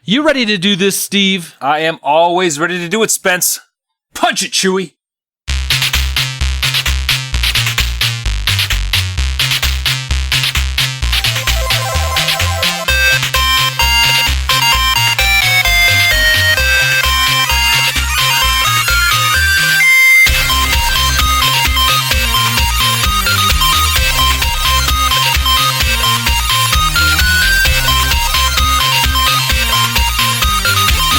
You ready to do this, Steve? I am always ready to do it, Spence. Punch it, Chewie.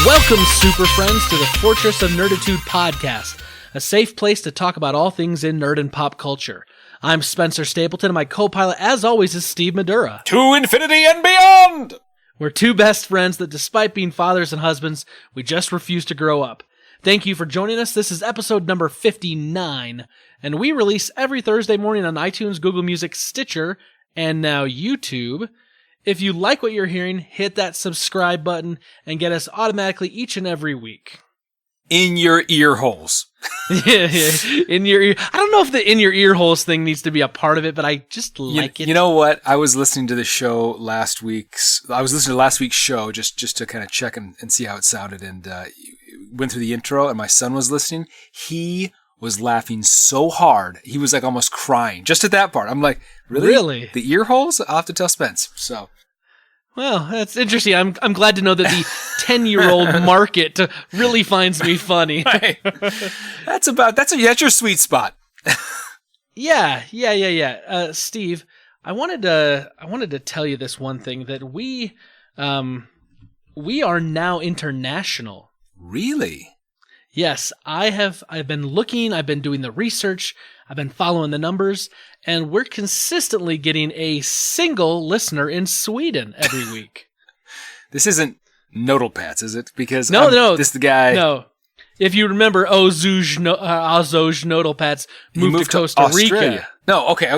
Welcome, super friends, to the Fortress of Nerditude podcast, a safe place to talk about all things in nerd and pop culture. I'm Spencer Stapleton, and my co-pilot, as always, is Steve Madura. To infinity and beyond! We're two best friends that, despite being fathers and husbands, we just refuse to grow up. Thank you for joining us. This is episode number 59, and we release every Thursday morning on iTunes, Google Music, Stitcher, and now YouTube. If you like what you're hearing, hit that subscribe button and get us automatically each and every week. In your ear holes. Yeah, in your ear. I don't know if the in your ear holes thing needs to be a part of it, but I just like it. You know what? I was listening to the show last week's show just to kind of check and see how it sounded, and went through the intro, and my son was listening. He was laughing so hard, he was like almost crying just at that part. I'm like, really? The ear holes? I'll have to tell Spence. So. Well, that's interesting. I'm glad to know that the 10-year-old market really finds me funny. Right. That's your sweet spot. Yeah. Steve, I wanted to tell you this one thing, that we are now international. Really? Yes, I've been looking, I've been doing the research, I've been following the numbers, and we're consistently getting a single listener in Sweden every week. This isn't Noodlepats, is it? Because no, this is the guy. No, if you remember, Azoj Noodlepats moved to Costa Rica. No, okay.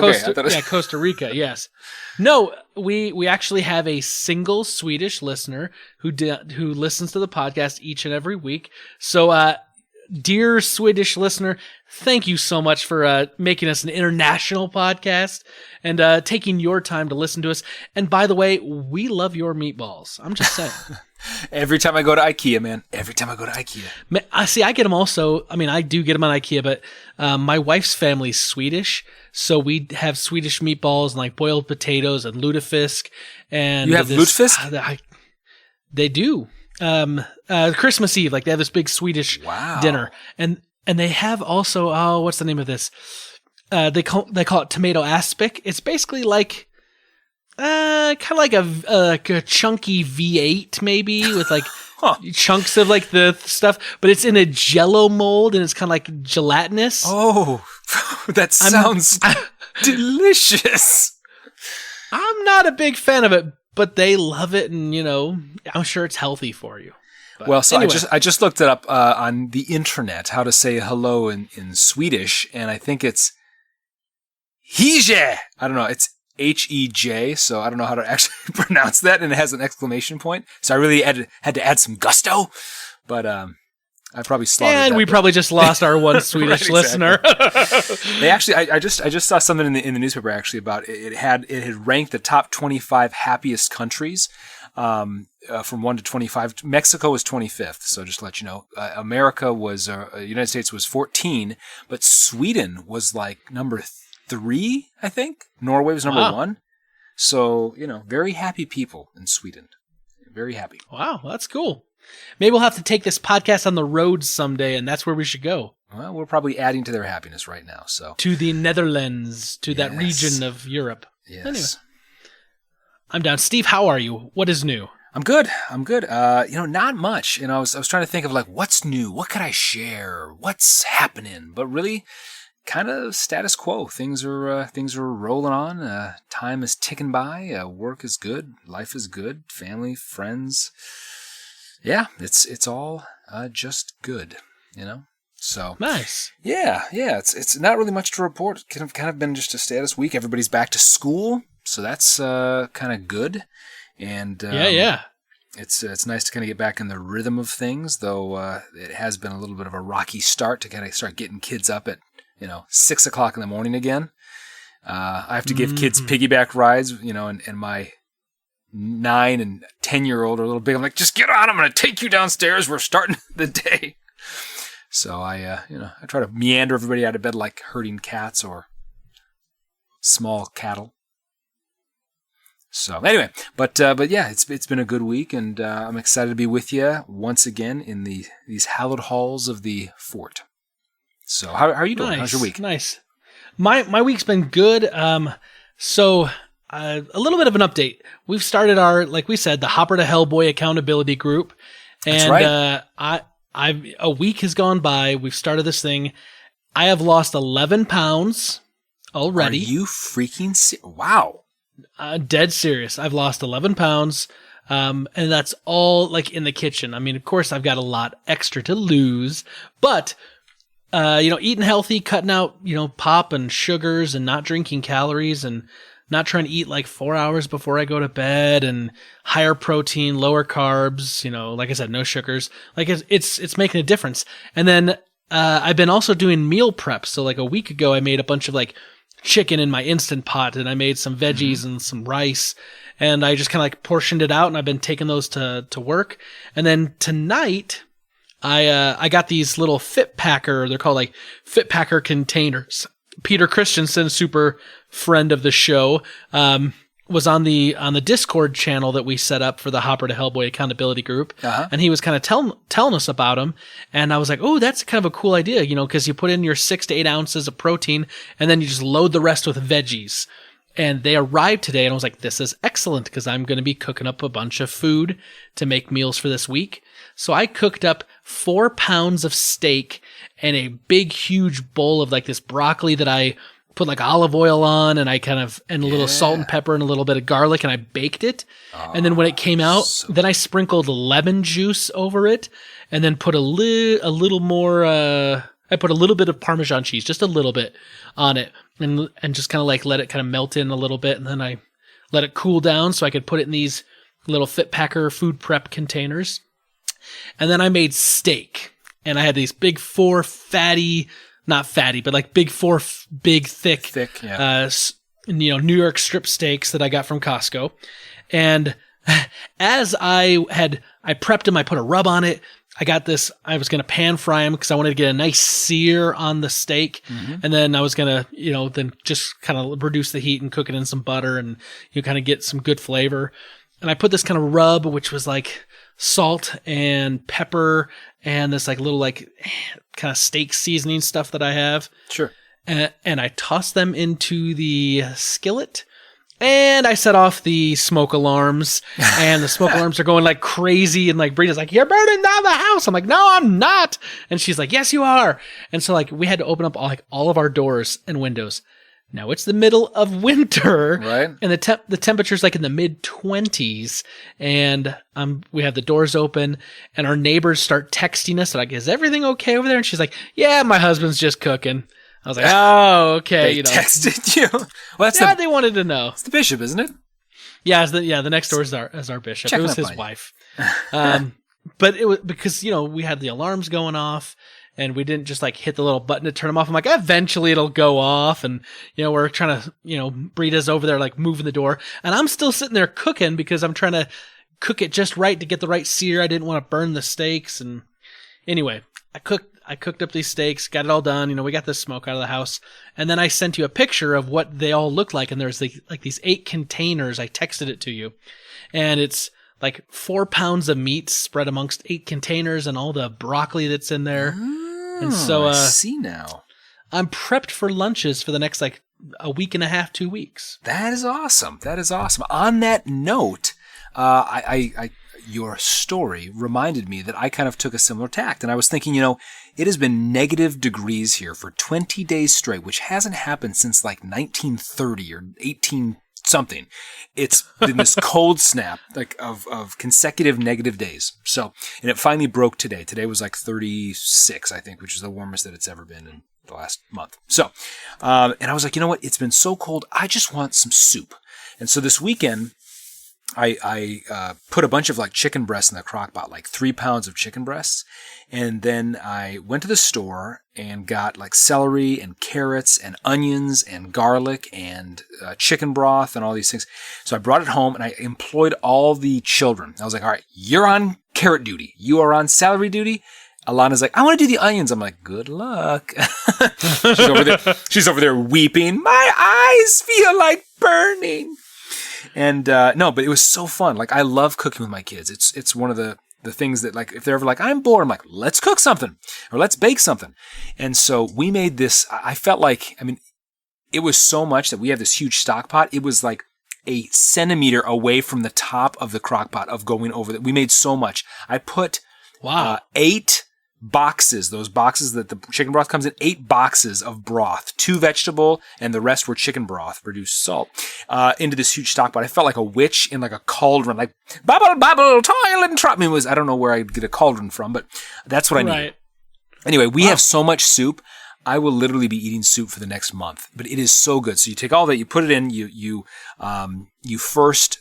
Costa Rica. Yes. No, we actually have a single Swedish listener who listens to the podcast each and every week. So, dear Swedish listener, thank you so much for making us an international podcast and taking your time to listen to us. And by the way, we love your meatballs. I'm just saying. Every time I go to IKEA, man. Every time I go to IKEA. I get them also. I mean, I do get them on IKEA, but my wife's family's Swedish, so we have Swedish meatballs and like boiled potatoes and lutefisk. And you have lutefisk? They do. Christmas Eve, like they have this big Swedish dinner, and they have also what's the name of this? They call it tomato aspic. It's basically like kind of like a chunky V8 maybe with like chunks of like the stuff, but it's in a Jello mold and it's kind of like gelatinous. Oh, that sounds delicious. I'm not a big fan of it, but they love it, and I'm sure it's healthy for you. But well, so anyway. I just looked it up on the internet, how to say hello in Swedish, and I think it's Hej. I don't know, it's Hej, so I don't know how to actually pronounce that, and it has an exclamation point. So I really had to add some gusto, but I probably slaughtered that. And we probably just lost our one Swedish listener. They actually, I just saw something in the newspaper actually about it had ranked the top 25 happiest countries from 1 to 25. Mexico was 25th, so just to let you know. America was United States was 14, but Sweden was like number 3, I think. Norway was number 1. So very happy people in Sweden. Very happy. Wow, that's cool. Maybe we'll have to take this podcast on the road someday, and that's where we should go. Well, we're probably adding to their happiness right now. So to the Netherlands, to that region of Europe. Yes. Anyway, I'm down. Steve, how are you? What is new? I'm good. Not much. I was trying to think of like what's new, what could I share, what's happening, but really, kind of status quo. Things are rolling on. Time is ticking by. Work is good. Life is good. Family, friends. Yeah, it's all just good, So nice. Yeah. It's not really much to report. Kind of been just a status week. Everybody's back to school, so that's kind of good. And yeah. It's nice to kind of get back in the rhythm of things, though it has been a little bit of a rocky start to kind of start getting kids up at 6 o'clock in the morning again. I have to give kids piggyback rides, and 9 and 10-year-old are a little big. I'm like, just get on. I'm going to take you downstairs. We're starting the day. So I try to meander everybody out of bed like herding cats or small cattle. So anyway, but yeah, it's been a good week, and I'm excited to be with you once again in these hallowed halls of the fort. So how are you doing? Nice, how's your week? Nice. My week's been good. So a little bit of an update. We've started our, like we said, the Hopper to Hellboy accountability group, and that's right. a week has gone by. We've started this thing. I have lost 11 pounds already. Are you freaking wow? Dead serious. I've lost 11 pounds. And that's all like in the kitchen. I mean, of course I've got a lot extra to lose, but, eating healthy, cutting out, pop and sugars and not drinking calories and not trying to eat like 4 hours before I go to bed and higher protein, lower carbs, like I said, no sugars. Like it's making a difference. And then, I've been also doing meal prep. So like a week ago, I made a bunch of like chicken in my Instant Pot, and I made some veggies and some rice, and I just kind of like portioned it out, and I've been taking those to work. And then tonight I got these little Fit Packer, they're called like Fit Packer containers. Peter Christensen, super friend of the show, was on the Discord channel that we set up for the Hopper to Hellboy accountability group. And he was kind of telling us about them. And I was like, oh, that's kind of a cool idea, because you put in your 6 to 8 ounces of protein and then you just load the rest with veggies. And they arrived today, and I was like, this is excellent because I'm going to be cooking up a bunch of food to make meals for this week. So I cooked up 4 pounds of steak and a big, huge bowl of like this broccoli that I put like olive oil on, and I and a little salt and pepper and a little bit of garlic, and I baked it. And then when it came out, then I sprinkled lemon juice over it, and then put a little more, I put a little bit of Parmesan cheese, just a little bit on it, and just kind of like let it kind of melt in a little bit. And then I let it cool down so I could put it in these little Fit Packer food prep containers. And then I made steak, and I had these big 4 fatty, not fatty, but like big 4 big thick, New York strip steaks that I got from Costco. And as I prepped them, I put a rub on it. I got this, I was going to pan fry them because I wanted to get a nice sear on the steak. And then I was going to, then just kind of reduce the heat and cook it in some butter and kind of get some good flavor. And I put this kind of rub, which was like salt and pepper and this like little like kind of steak seasoning stuff that I have. Sure. And I tossed them into the skillet. And I set off the smoke alarms, and the smoke alarms are going like crazy. And like Brenda's like, "You're burning down the house." I'm like, "No, I'm not." And she's like, "Yes, you are." And so like we had to open up all of our doors and windows. Now it's the middle of winter, right? And the temperature's like in the mid-20s, and we have the doors open, and our neighbors start texting us like, "Is everything okay over there?" And she's like, "Yeah, my husband's just cooking." I was like, "Oh, okay." They texted you. Well, they wanted to know. It's the bishop, isn't it? Yeah, the next door is our bishop. Checking it was his wife. But it was because we had the alarms going off, and we didn't just like hit the little button to turn them off. I'm like, eventually it'll go off, and we're trying to Brita's over there like moving the door, and I'm still sitting there cooking because I'm trying to cook it just right to get the right sear. I didn't want to burn the steaks, and anyway, I cooked up these steaks, got it all done. We got the smoke out of the house. And then I sent you a picture of what they all look like. And there's like these 8 containers. I texted it to you. And it's like 4 pounds of meat spread amongst 8 containers and all the broccoli that's in there. And so I see now. I'm prepped for lunches for the next like a week and a half, 2 weeks. That is awesome. That is awesome. On that note, your story reminded me that I kind of took a similar tact. And I was thinking, it has been negative degrees here for 20 days straight, which hasn't happened since like 1930 or 18 something. It's been this cold snap like of consecutive negative days. So, and it finally broke today. Today was like 36, I think, which is the warmest that it's ever been in the last month. So, and I was like, you know what? It's been so cold. I just want some soup. And so this weekend, I put a bunch of like chicken breasts in the crock pot, like 3 pounds of chicken breasts. And then I went to the store and got like celery and carrots and onions and garlic and chicken broth and all these things. So I brought it home and I employed all the children. I was like, all right, you're on carrot duty. You are on celery duty. Alana's like, I want to do the onions. I'm like, good luck. She's over there weeping. My eyes feel like burning. And no, but it was so fun. Like, I love cooking with my kids. It's one of the things that, like, if they're ever like, I'm bored, I'm like, let's cook something or let's bake something. And so we made this. I felt like, I mean, it was so much that we have this huge stock pot. It was like a centimeter away from the top of the crock pot of going over that. We made so much. I put 8 boxes, those boxes that the chicken broth comes in, 8 boxes of broth, 2 vegetable, and the rest were chicken broth, reduced salt, into this huge stock pot. I felt like a witch in like a cauldron, like, bubble, bubble, toil and trouble. I mean, I don't know where I'd get a cauldron from, but that's what I needed. Anyway, we have so much soup. I will literally be eating soup for the next month, but it is so good. So you take all that, you put it in, you first,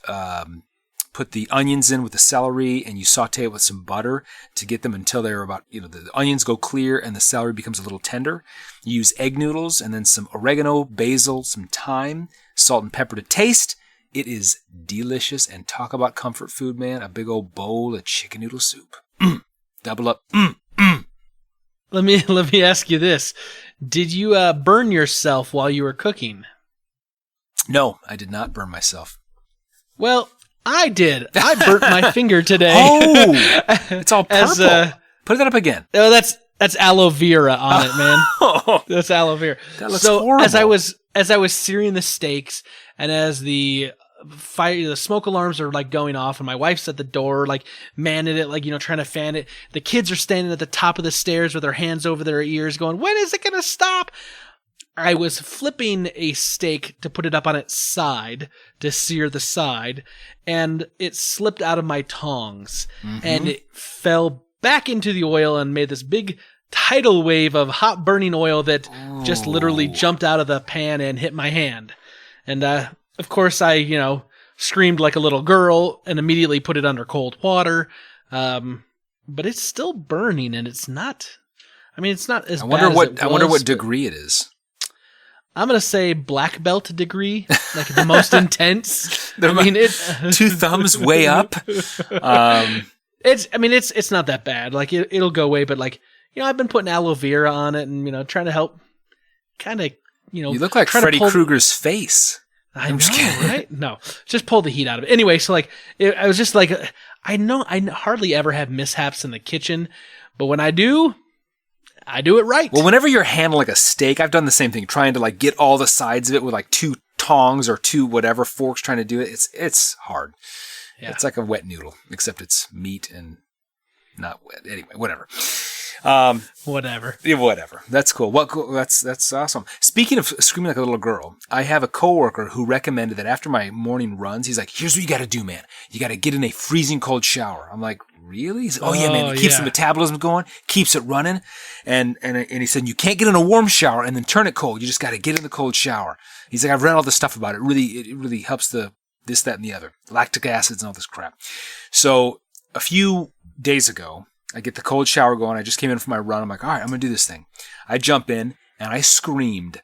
put the onions in with the celery and you saute it with some butter to get them until they're about, the onions go clear and the celery becomes a little tender. You use egg noodles and then some oregano, basil, some thyme, salt and pepper to taste. It is delicious. And talk about comfort food, man. A big old bowl of chicken noodle soup. Double up. Let me ask you this. Did you burn yourself while you were cooking? No, I did not burn myself. Well, I did. I burnt my finger today. Oh, it's all purple. Put that up again. Oh, that's aloe vera on it, man. Oh, that's aloe vera. That looks horrible. As I was searing the steaks, and as the smoke alarms are like going off, and my wife's at the door, like manning it, like trying to fan it. The kids are standing at the top of the stairs with their hands over their ears, going, "When is it gonna stop?" I was flipping a steak to put it up on its side to sear the side, and it slipped out of my tongs, and it fell back into the oil and made this big tidal wave of hot burning oil that just literally jumped out of the pan and hit my hand. And of course, I screamed like a little girl and immediately put it under cold water. But it's still burning, and it's not. I mean, it's not as bad as it was. I wonder what degree it is. I'm going to say black belt degree, like the most intense. I mean, 2 thumbs way up. It's not that bad. Like it'll go away, but like, I've been putting aloe vera on it and, trying to help kind of, You look like Freddy Krueger's face. I'm just kidding, right? No, just pull the heat out of it. Anyway, so like, I was just like, I know I hardly ever have mishaps in the kitchen, but when I do it right. Well, whenever you're handling like a steak, I've done the same thing, trying to like get all the sides of it with like 2 tongs or 2 whatever forks, trying to do it. It's hard. Yeah. It's like a wet noodle, except it's meat and not wet. Anyway, whatever. Whatever. Yeah, whatever. That's cool. That's awesome. Speaking of screaming like a little girl, I have a coworker who recommended that after my morning runs, he's like, "Here's what you got to do, man. You got to get in a freezing cold shower." I'm like, "Really?" He's like, "Oh yeah, man. It keeps the metabolism going, keeps it running." And he said, "You can't get in a warm shower and then turn it cold. You just got to get in the cold shower." He's like, "I've read all this stuff about it. It really helps this, that, and the other. Lactic acids and all this crap." So a few days ago, I get the cold shower going. I just came in from my run. I'm like, all right, I'm going to do this thing. I jump in and I screamed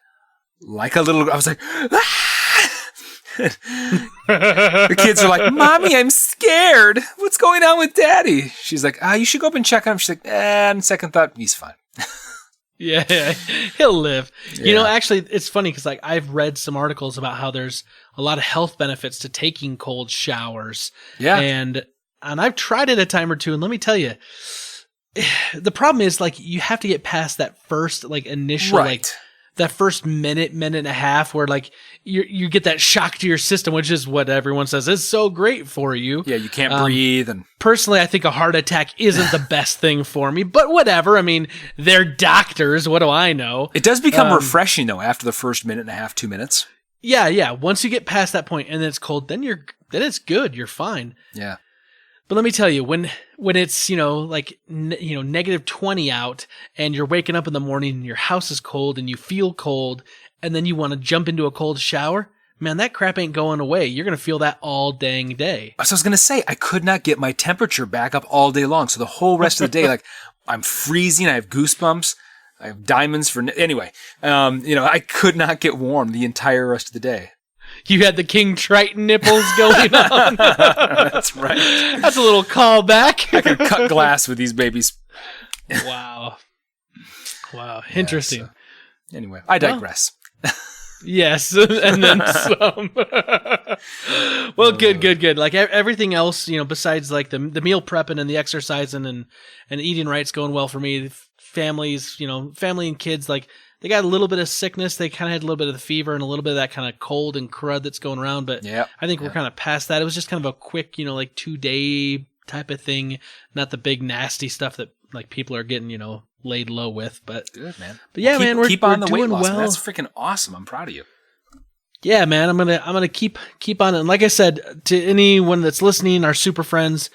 like a little, I was like, ah! The kids are like, "Mommy, I'm scared. What's going on with Daddy?" She's like, "You should go up and check on him." She's like, on second thought, he's fine. Yeah, he'll live. Yeah. Actually, it's funny because like I've read some articles about how there's a lot of health benefits to taking cold showers. Yeah. And I've tried it a time or two, and let me tell you, the problem is like you have to get past that first like initial like that first minute and a half where like you get that shock to your system, which is what everyone says is so great for you. Yeah, you can't breathe. And personally, I think a heart attack isn't the best thing for me, but whatever. I mean, they're doctors. What do I know? It does become refreshing though after the first minute and a half, 2 minutes. Yeah. Once you get past that point and then it's cold, then it's good. You're fine. Yeah. But let me tell you, when it's, negative 20 out and you're waking up in the morning and your house is cold and you feel cold and then you want to jump into a cold shower, man, that crap ain't going away. You're going to feel that all dang day. So I was going to say, I could not get my temperature back up all day long. So the whole rest of the day, like I'm freezing. I have goosebumps. I have diamonds for, anyway, I could not get warm the entire rest of the day. You had the King Triton nipples going on. That's right. That's a little callback. I can cut glass with these babies. Wow. Interesting. Yeah, so, anyway, I digress. Yes, and then some. Well, good. Like everything else, besides like the meal prepping and the exercising and eating right's going well for me. Families, family and kids, like they got a little bit of sickness. They kind of had a little bit of the fever and a little bit of that kind of cold and crud that's going around. But I think we're kind of past that. It was just kind of a quick, like 2-day type of thing, not the big nasty stuff that like people are getting, laid low with. But good, man. But yeah, man, we're on the doing weight loss. well. That's freaking awesome. I'm proud of you. Yeah, man, I'm gonna keep on it. And like I said, to anyone that's listening, our super friends,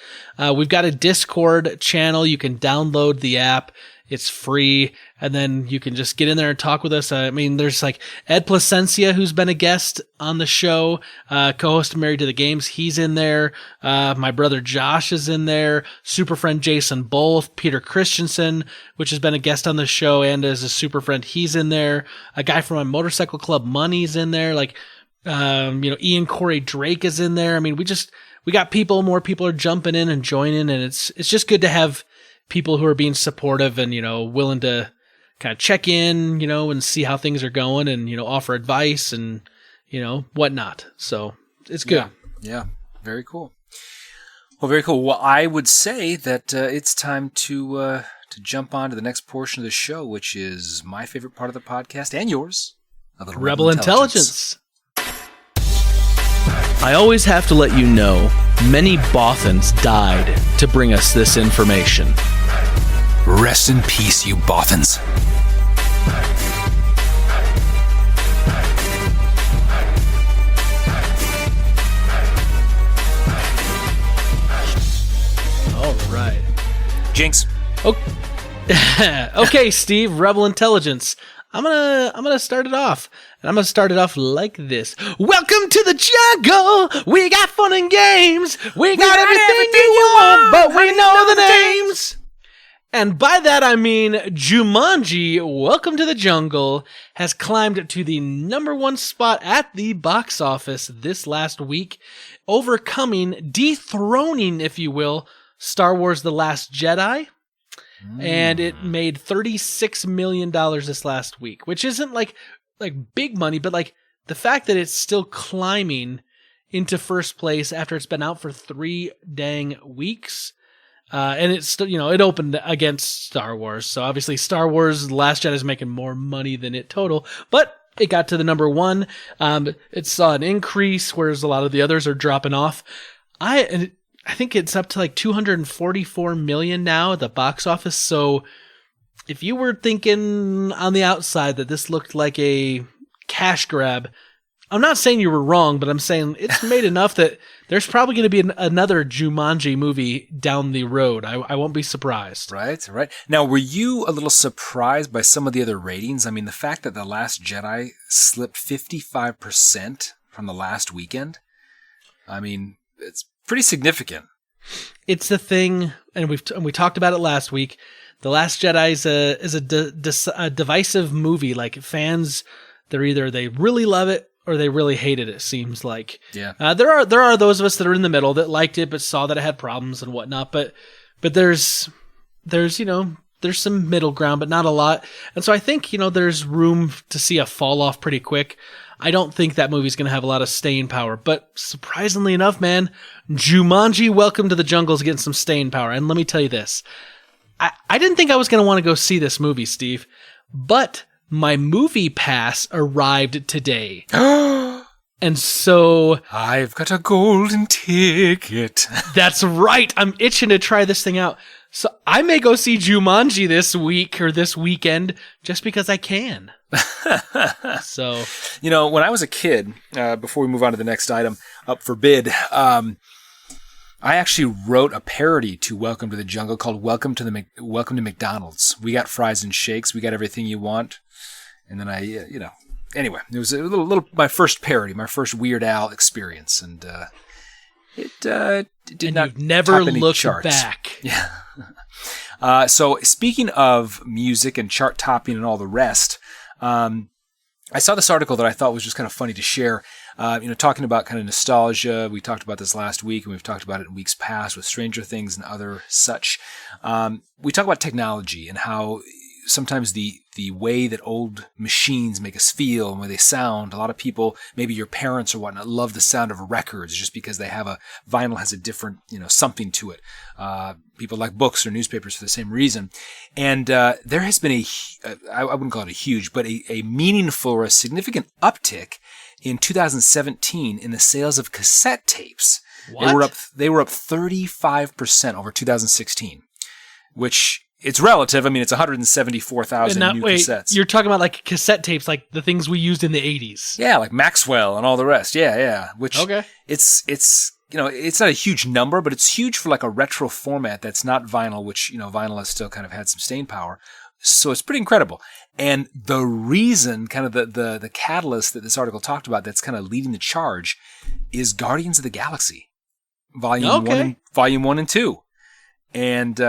we've got a Discord channel. You can download the app. It's free, and then you can just get in there and talk with us. There's like Ed Placencia, who's been a guest on the show, co-host of Married to the Games. He's in there. My brother Josh is in there. Super friend Jason Both, Peter Christensen, which has been a guest on the show and as a super friend, he's in there. A guy from my motorcycle club, Money's in there. Like, Ian Corey Drake is in there. We got people. More people are jumping in and joining, and it's just good to have people who are being supportive and, willing to kind of check in, and see how things are going and, offer advice and, whatnot. So it's good. Yeah. Very cool. Well, very cool. Well, I would say that it's time to jump on to the next portion of the show, which is my favorite part of the podcast and yours. Rebel Intelligence. I always have to let you know, many Bothans died to bring us this information. Rest in peace, you Bothans. All right. Jinx. Okay, Steve, Rebel Intelligence. I'm gonna start it off. And I'm gonna start it off like this. Welcome to the jungle. We got fun and games. We got everything you want, but we know the names. And by that I mean Jumanji, Welcome to the Jungle, has climbed to the #1 spot at the box office this last week, dethroning, if you will, Star Wars The Last Jedi. And it made $36 million this last week, which isn't like big money, but like the fact that it's still climbing into first place after it's been out for 3 dang weeks. And it's still, it opened against Star Wars. So obviously Star Wars The Last Jedi is making more money than it total, but it got to the #1. It saw an increase, whereas a lot of the others are dropping off. I think it's up to like 244 million now at the box office. So if you were thinking on the outside that this looked like a cash grab, I'm not saying you were wrong, but I'm saying it's made enough that there's probably going to be another Jumanji movie down the road. I won't be surprised. Right. Now, were you a little surprised by some of the other ratings? The fact that The Last Jedi slipped 55% from the last weekend, it's pretty significant. It's the thing, and we talked about it last week. The Last Jedi is a divisive movie. Like fans, they really love it or they really hate it. It seems like there are those of us that are in the middle that liked it but saw that it had problems and whatnot. But there's some middle ground, but not a lot. And so I think there's room to see a fall off pretty quick. I don't think that movie's going to have a lot of staying power, but surprisingly enough, man, Jumanji Welcome to the Jungle is getting some staying power. And let me tell you this. I didn't think I was going to want to go see this movie, Steve, but my movie pass arrived today. And so I've got a golden ticket. That's right. I'm itching to try this thing out. So I may go see Jumanji this week or this weekend just because I can. So, when I was a kid, before we move on to the next item up for bid, I actually wrote a parody to Welcome to the Jungle called Welcome to Welcome to McDonald's. We got fries and shakes. We got everything you want. And then I anyway, it was a little my first parody, my first Weird Al experience, and it did and not you've never top any looked charts. back. Yeah. So speaking of music and chart topping and all the rest, I saw this article that I thought was just kind of funny to share. Talking about kind of nostalgia. We talked about this last week, and we've talked about it in weeks past with Stranger Things and other such. We talk about technology and how sometimes the way that old machines make us feel and the way they sound, a lot of people, maybe your parents or whatnot, love the sound of records just because they have vinyl has a different, something to it. People like books or newspapers for the same reason. And there has been I wouldn't call it a huge, but a meaningful or a significant uptick in 2017 in the sales of cassette tapes. What? They were up 35% over 2016, which it's relative. I mean, it's 174,000 new cassettes. You're talking about like cassette tapes, like the things we used in the 80s. Yeah, like Maxwell and all the rest. Yeah. Which okay. It's it's not a huge number, but it's huge for like a retro format that's not vinyl, which vinyl has still kind of had some staying power. So it's pretty incredible. And the reason, kind of the catalyst that this article talked about, that's kind of leading the charge, is Guardians of the Galaxy, Volume 1 and 2. And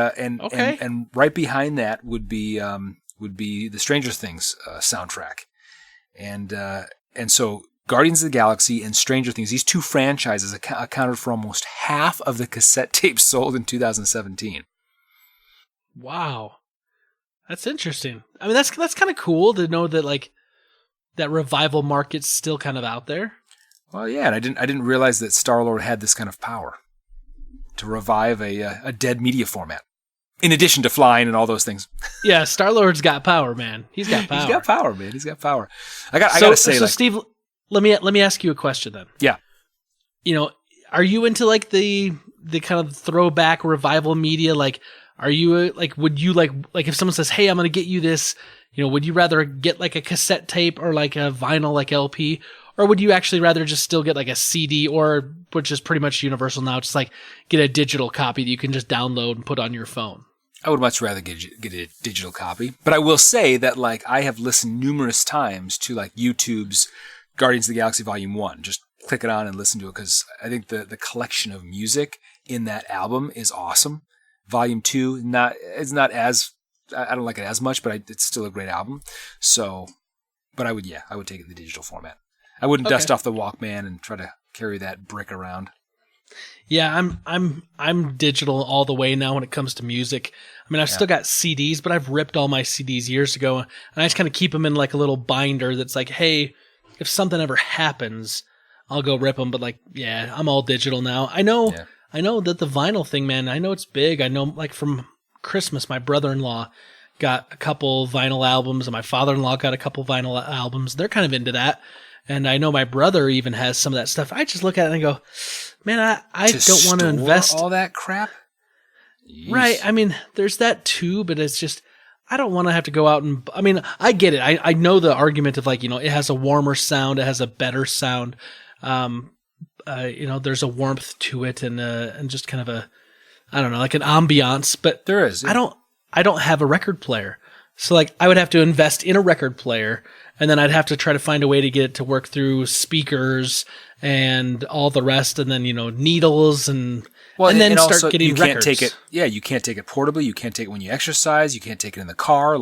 right behind that would be the Stranger Things soundtrack, and so Guardians of the Galaxy and Stranger Things, these two franchises accounted for almost half of the cassette tapes sold in 2017. Wow, that's interesting. I mean, that's kind of cool to know that like that revival market's still kind of out there. Well, yeah, and I didn't realize that Star-Lord had this kind of power to revive a dead media format, in addition to flying and all those things. Yeah, Star-Lord's got power, man. He's got power. He's got power, man. He's got power. I gotta say, so Steve, let me ask you a question then. Yeah. Are you into like the kind of throwback revival media? Like, are you would you like if someone says, "Hey, I'm going to get you this," would you rather get like a cassette tape or like a vinyl like LP? Or would you actually rather just still get like a CD, or which is pretty much universal now, just like get a digital copy that you can just download and put on your phone? I would much rather get a digital copy. But I will say that like I have listened numerous times to like YouTube's Guardians of the Galaxy Volume 1. Just click it on and listen to it, because I think the collection of music in that album is awesome. Volume 2 it's not as, I don't like it as much, but it's still a great album. So, but I would take it in the digital format. I wouldn't dust off the Walkman and try to carry that brick around. Yeah, I'm digital all the way now when it comes to music. I mean, I've still got CDs, but I've ripped all my CDs years ago, and I just kind of keep them in like a little binder that's like, hey, if something ever happens, I'll go rip them. But like, yeah, I'm all digital now. I know that the vinyl thing, man, I know it's big. I know like from Christmas, my brother-in-law got a couple vinyl albums, and my father-in-law got a couple vinyl albums. They're kind of into that. And I know my brother even has some of that stuff. I just look at it and go, man, I don't want to invest all that crap. Jeez. Right. I mean, there's that too, but it's just, I don't want to have to go out and, I mean, I get it. I know the argument of like, it has a warmer sound. It has a better sound. There's a warmth to it and just kind of I don't know, like an ambiance, but there is. Yeah. I don't have a record player. So like I would have to invest in a record player, and then I'd have to try to find a way to get it to work through speakers and all the rest, and then needles and then start also, getting records. Can't take it. Yeah, you can't take it portably. You can't take it when you exercise. You can't take it in the car.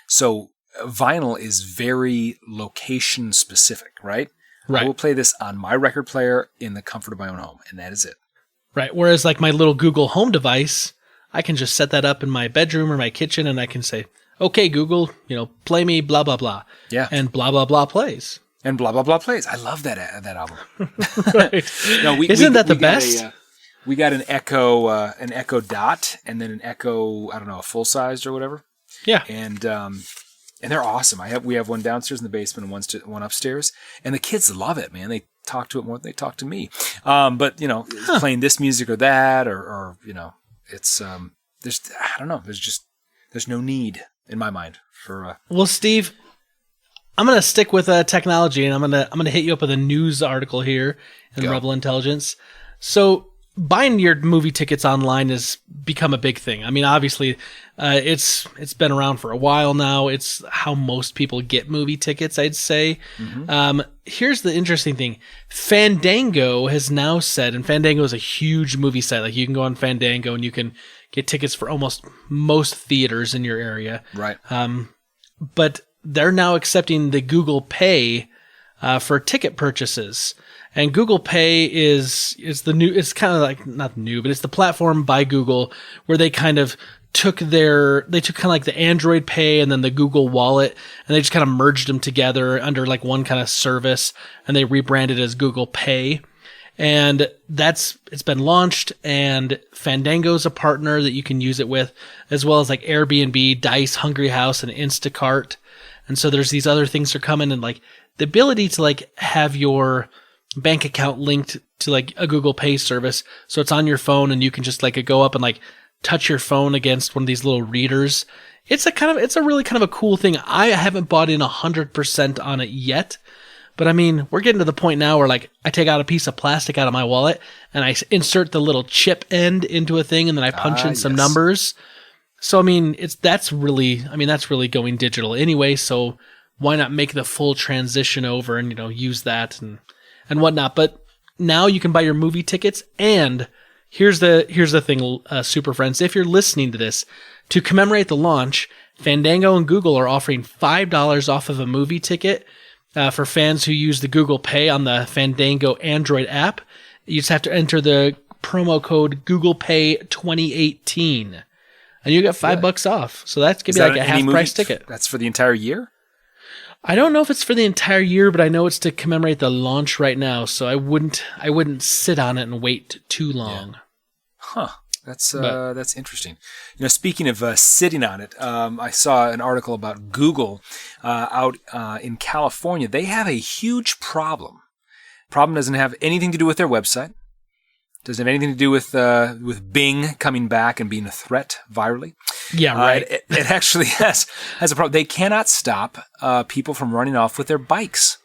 So vinyl is very location specific, right? Right. I will play this on my record player in the comfort of my own home, and that is it. Right. Whereas like my little Google Home device, I can just set that up in my bedroom or my kitchen, and I can say, okay, Google, play me blah, blah, blah. Yeah. And blah, blah, blah plays. And blah, blah, blah plays. I love that album. Right. Isn't that the best? We got an Echo Dot, and then an Echo, I don't know, a full sized or whatever. Yeah. And they're awesome. We have one downstairs in the basement and one upstairs. And the kids love it, man. They talk to it more than they talk to me. But playing this music or that, or it's there's I don't know. There's no need in my mind for. Well, Steve, I'm gonna stick with technology, and I'm gonna hit you up with a news article here in Rebel Intelligence. So buying your movie tickets online has become a big thing. I mean, obviously, it's been around for a while now. It's how most people get movie tickets, I'd say. Here's the interesting thing. Fandango has now said, and Fandango is a huge movie site. Like, you can go on Fandango and you can get tickets for almost most theaters in your area. Right. But they're now accepting the Google Pay for ticket purchases. And Google Pay is the new, it's kind of like, not new, but it's the platform by Google where they kind of took kind of like the Android Pay and then the Google Wallet, and they just kind of merged them together under like one kind of service, and they rebranded it as Google Pay. And it's been launched, and Fandango's a partner that you can use it with, as well as like Airbnb, Dice, Hungry House, and Instacart. And so there's these other things that are coming, and like the ability to like have your bank account linked to like a Google Pay service. So it's on your phone and you can just like go up and like touch your phone against one of these little readers. It's a really kind of a cool thing. I haven't bought in 100% on it yet, but I mean, we're getting to the point now where like I take out a piece of plastic out of my wallet and I insert the little chip end into a thing and then I punch in some numbers. So I mean, that's really going digital anyway. So why not make the full transition over and, use that and whatnot. But now you can buy your movie tickets. And here's the thing, Super Friends. If you're listening to this, to commemorate the launch, Fandango and Google are offering $5 off of a movie ticket for fans who use the Google Pay on the Fandango Android app. You just have to enter the promo code Google Pay 2018, and you get $5 off. So that's gonna be like a half price ticket. That's for the entire year? I don't know if it's for the entire year, but I know it's to commemorate the launch right now. So I wouldn't sit on it and wait too long. Yeah. Huh. That's interesting. Speaking of sitting on it, I saw an article about Google out in California. They have a huge problem. Problem doesn't have anything to do with their website. Doesn't have anything to do with Bing coming back and being a threat virally. Yeah, right. It actually has a problem. They cannot stop people from running off with their bikes.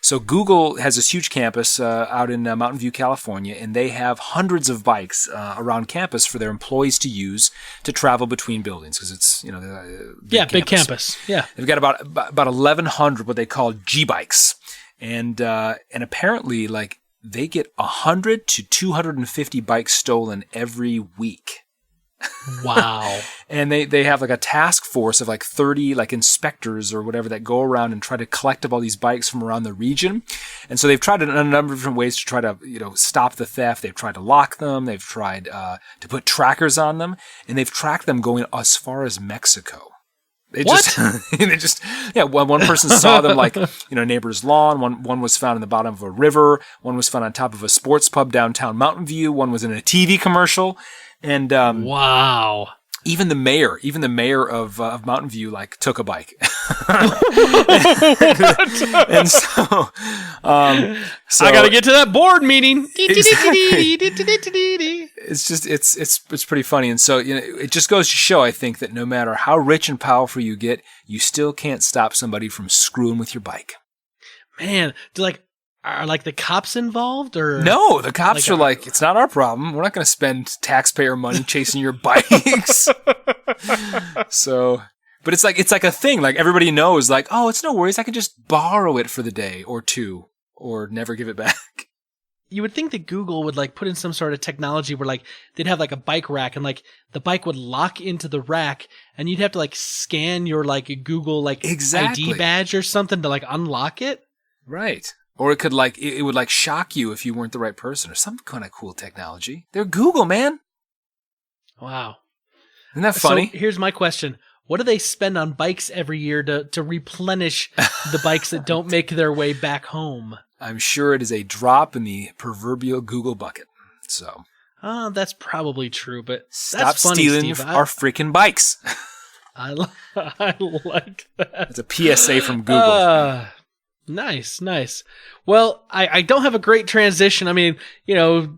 So Google has this huge campus out in Mountain View, California, and they have hundreds of bikes around campus for their employees to use to travel between buildings because it's big campus. Yeah, they've got about 1,100 what they call G bikes, and apparently like they get 100 to 250 bikes stolen every week. Wow. And they have like a task force of like 30 like inspectors or whatever that go around and try to collect up all these bikes from around the region. And so they've tried a number of different ways to try to, stop the theft. They've tried to lock them. They've tried to put trackers on them, and they've tracked them going as far as Mexico. One person saw them like, neighbor's lawn. One was found in the bottom of a river. One was found on top of a sports pub downtown Mountain View. One was in a TV commercial. And wow. Even the mayor of Mountain View like took a bike. and so I got to get to that board meeting. Exactly. It's pretty funny. And so, it just goes to show, I think, that no matter how rich and powerful you get, you still can't stop somebody from screwing with your bike. Man, are like the cops involved or no? The cops are like, it's not our problem. We're not going to spend taxpayer money chasing your bikes. So, but it's like a thing. Like everybody knows, like, oh, it's no worries. I can just borrow it for the day or two, or never give it back. You would think that Google would like put in some sort of technology where like they'd have like a bike rack and like the bike would lock into the rack and you'd have to like scan your like Google like ID badge or something to like unlock it. Right. Or it could it would shock you if you weren't the right person or some kind of cool technology. They're Google, man. Wow. Isn't that funny? So here's my question. What do they spend on bikes every year to replenish the bikes that don't make their way back home? I'm sure it is a drop in the proverbial Google bucket. So. That's probably true, but stop that's funny, stealing Steve. our freaking bikes. I like that. It's a PSA from Google. Nice. Well, I don't have a great transition. I mean,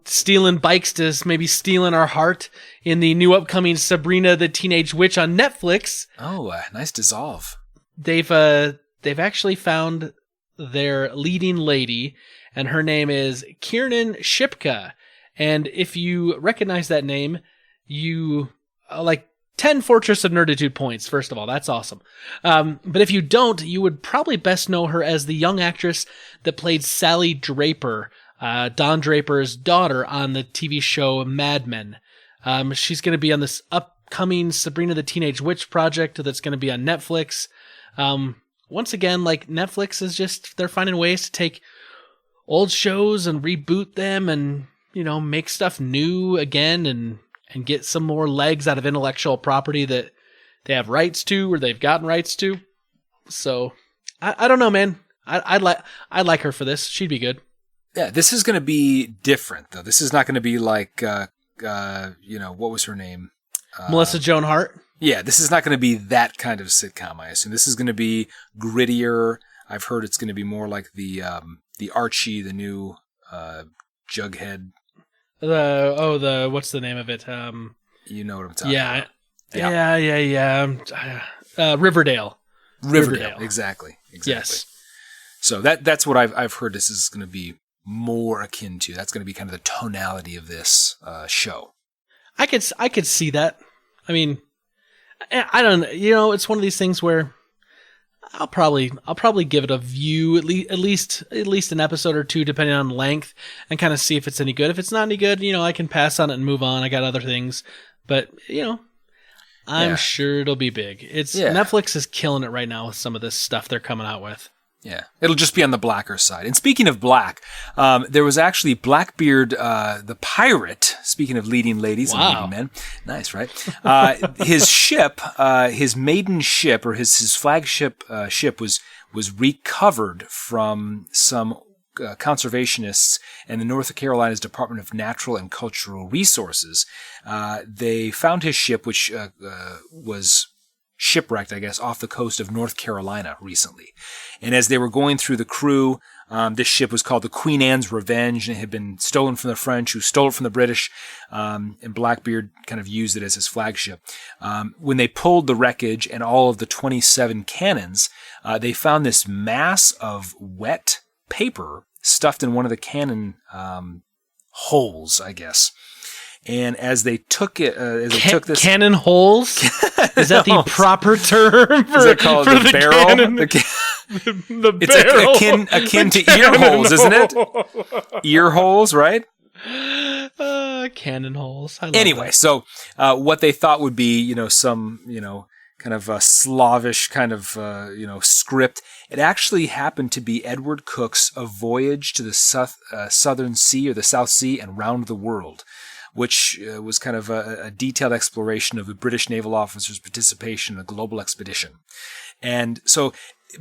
stealing bikes to maybe stealing our heart in the new upcoming Sabrina the Teenage Witch on Netflix. Oh, nice dissolve. They've actually found their leading lady, and her name is Kiernan Shipka. And if you recognize that name, you like 10 Fortress of Nerditude points, first of all. That's awesome. But if you don't, you would probably best know her as the young actress that played Sally Draper, Don Draper's daughter on the TV show Mad Men. She's going to be on this upcoming Sabrina the Teenage Witch project that's going to be on Netflix. Once again, like Netflix is just, they're finding ways to take old shows and reboot them and, make stuff new again and get some more legs out of intellectual property that they have rights to or they've gotten rights to. So I don't know, man. I'd like her for this. She'd be good. Yeah, this is going to be different though. This is not going to be like, what was her name? Melissa Joan Hart. Yeah, this is not going to be that kind of sitcom, I assume. This is going to be grittier. I've heard it's going to be more like the Archie, the new Jughead. What's the name of it? You know what I'm talking about. Yeah. Riverdale. Exactly. Yes. So that's what I've heard this is going to be more akin to. That's going to be kind of the tonality of this show. I could see that. I mean, I don't know. It's one of these things where I'll probably give it a view, at least an episode or two, depending on length, and kind of see if it's any good. If it's not any good, I can pass on it and move on. I got other things, but I'm sure it'll be big. Netflix is killing it right now with some of this stuff they're coming out with. Yeah, it'll just be on the blacker side. And speaking of black, there was actually Blackbeard, the pirate. Speaking of leading ladies and leading men, nice, right? His ship, his maiden ship, or his flagship ship, was recovered from some conservationists and the North Carolina's Department of Natural and Cultural Resources. They found his ship, which was shipwrecked, I guess, off the coast of North Carolina recently. And as they were going through the crew, this ship was called the Queen Anne's Revenge, and it had been stolen from the French, who stole it from the British, and Blackbeard kind of used it as his flagship. When they pulled the wreckage and all of the 27 cannons, they found this mass of wet paper stuffed in one of the cannon holes, I guess. And as they took it, took this cannon holes, is that the proper term for, is that called the barrel? Cannon? The barrel. It's akin to ear holes, isn't it? Ear holes, right? Cannon holes. Anyway, so what they thought would be, some, kind of a Slavish kind of, script. It actually happened to be Edward Cook's A Voyage to the Southern Sea or the South Sea and Round the World, which was kind of a detailed exploration of the British naval officers' participation in a global expedition. And so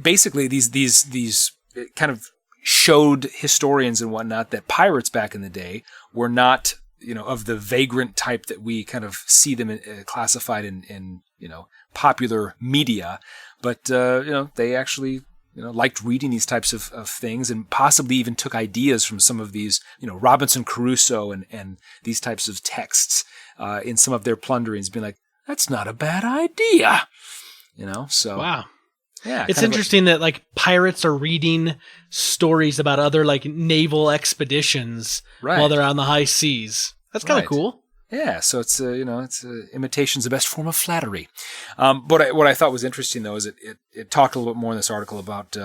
basically these kind of showed historians and whatnot that pirates back in the day were not, of the vagrant type that we kind of see them classified in popular media, but, they actually liked reading these types of things and possibly even took ideas from some of these, Robinson Crusoe and these types of texts in some of their plunderings, being like, that's not a bad idea, so. Wow. Yeah. It's interesting that like pirates are reading stories about other like naval expeditions while they're on the high seas. That's kind of cool. Yeah, so it's imitation's the best form of flattery. But what I thought was interesting though is it talked a little bit more in this article about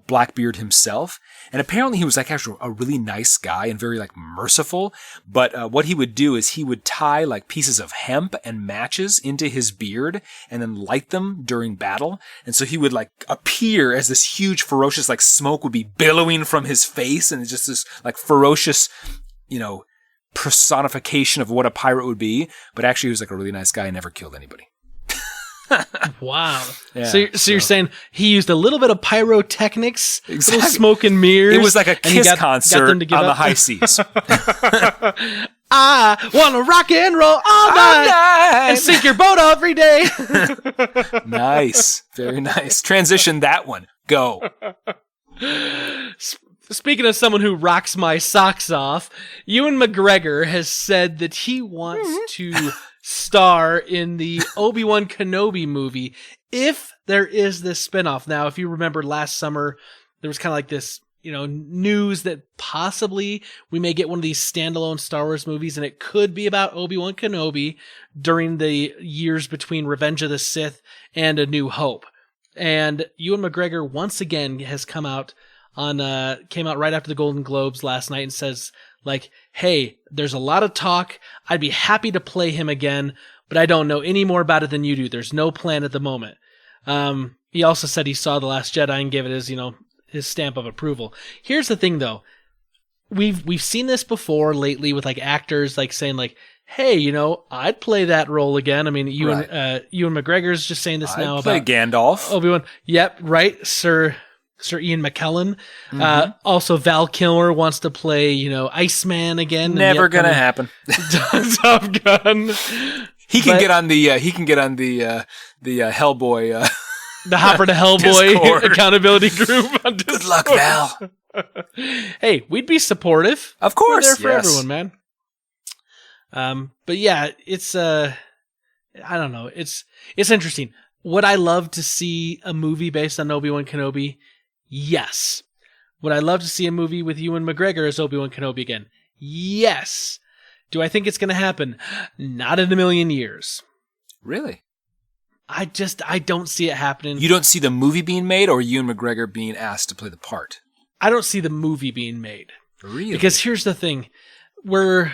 Blackbeard himself, and apparently he was like actually a really nice guy and very like merciful. But what he would do is he would tie like pieces of hemp and matches into his beard and then light them during battle, and so he would like appear as this huge ferocious like smoke would be billowing from his face, and it's just this like ferocious, personification of what a pirate would be, but actually he was like a really nice guy and never killed anybody. Wow. Yeah, so you're saying he used a little bit of pyrotechnics, exactly. little smoke and mirrors. It was like a Kiss concert on the high seas. I want to rock and roll all night and sink your boat every day. Nice. Very nice. Transition that one. Go. Speaking of someone who rocks my socks off, Ewan McGregor has said that he wants to star in the Obi-Wan Kenobi movie if there is this spinoff. Now, if you remember last summer, there was kind of like this, news that possibly we may get one of these standalone Star Wars movies, and it could be about Obi-Wan Kenobi during the years between Revenge of the Sith and A New Hope. And Ewan McGregor once again has came out right after the Golden Globes last night and says, like, hey, there's a lot of talk. I'd be happy to play him again, but I don't know any more about it than you do. There's no plan at the moment. He also said he saw The Last Jedi and gave it his stamp of approval. Here's the thing, though. We've seen this before lately with like actors like saying like, hey, I'd play that role again. I mean, Ewan McGregor's just saying this now play about Gandalf. Obi-Wan. Yep, right, Sir Ian McKellen. Also, Val Kilmer wants to play, Iceman again. Never gonna happen. Top Gun. He can get on the Hellboy. The Hopper to Hellboy accountability group. On Good luck, Val. Hey, we'd be supportive. Of course, we're there for everyone, man. But yeah, it's I don't know. It's interesting. Would I love to see a movie based on Obi-Wan Kenobi? Yes. Would I love to see a movie with Ewan McGregor as Obi-Wan Kenobi again? Yes. Do I think it's going to happen? Not in a million years. Really? I don't see it happening. You don't see the movie being made, or Ewan McGregor being asked to play the part? I don't see the movie being made. Really? Because here's the thing. We're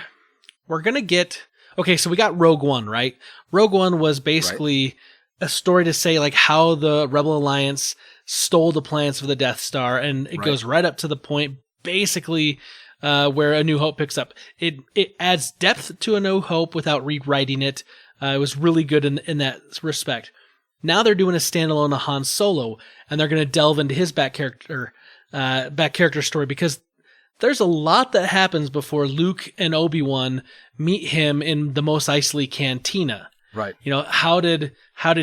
going to get... Okay, so we got Rogue One, right? Rogue One was basically a story to say like how the Rebel Alliance stole the plans for the Death Star, and it goes right up to the point, basically, where A New Hope picks up. It adds depth to A New Hope without rewriting it. It was really good in that respect. Now they're doing a standalone of Han Solo, and they're going to delve into his back character story, because there's a lot that happens before Luke and Obi-Wan meet him in the Mos Eisley Cantina. Right. How did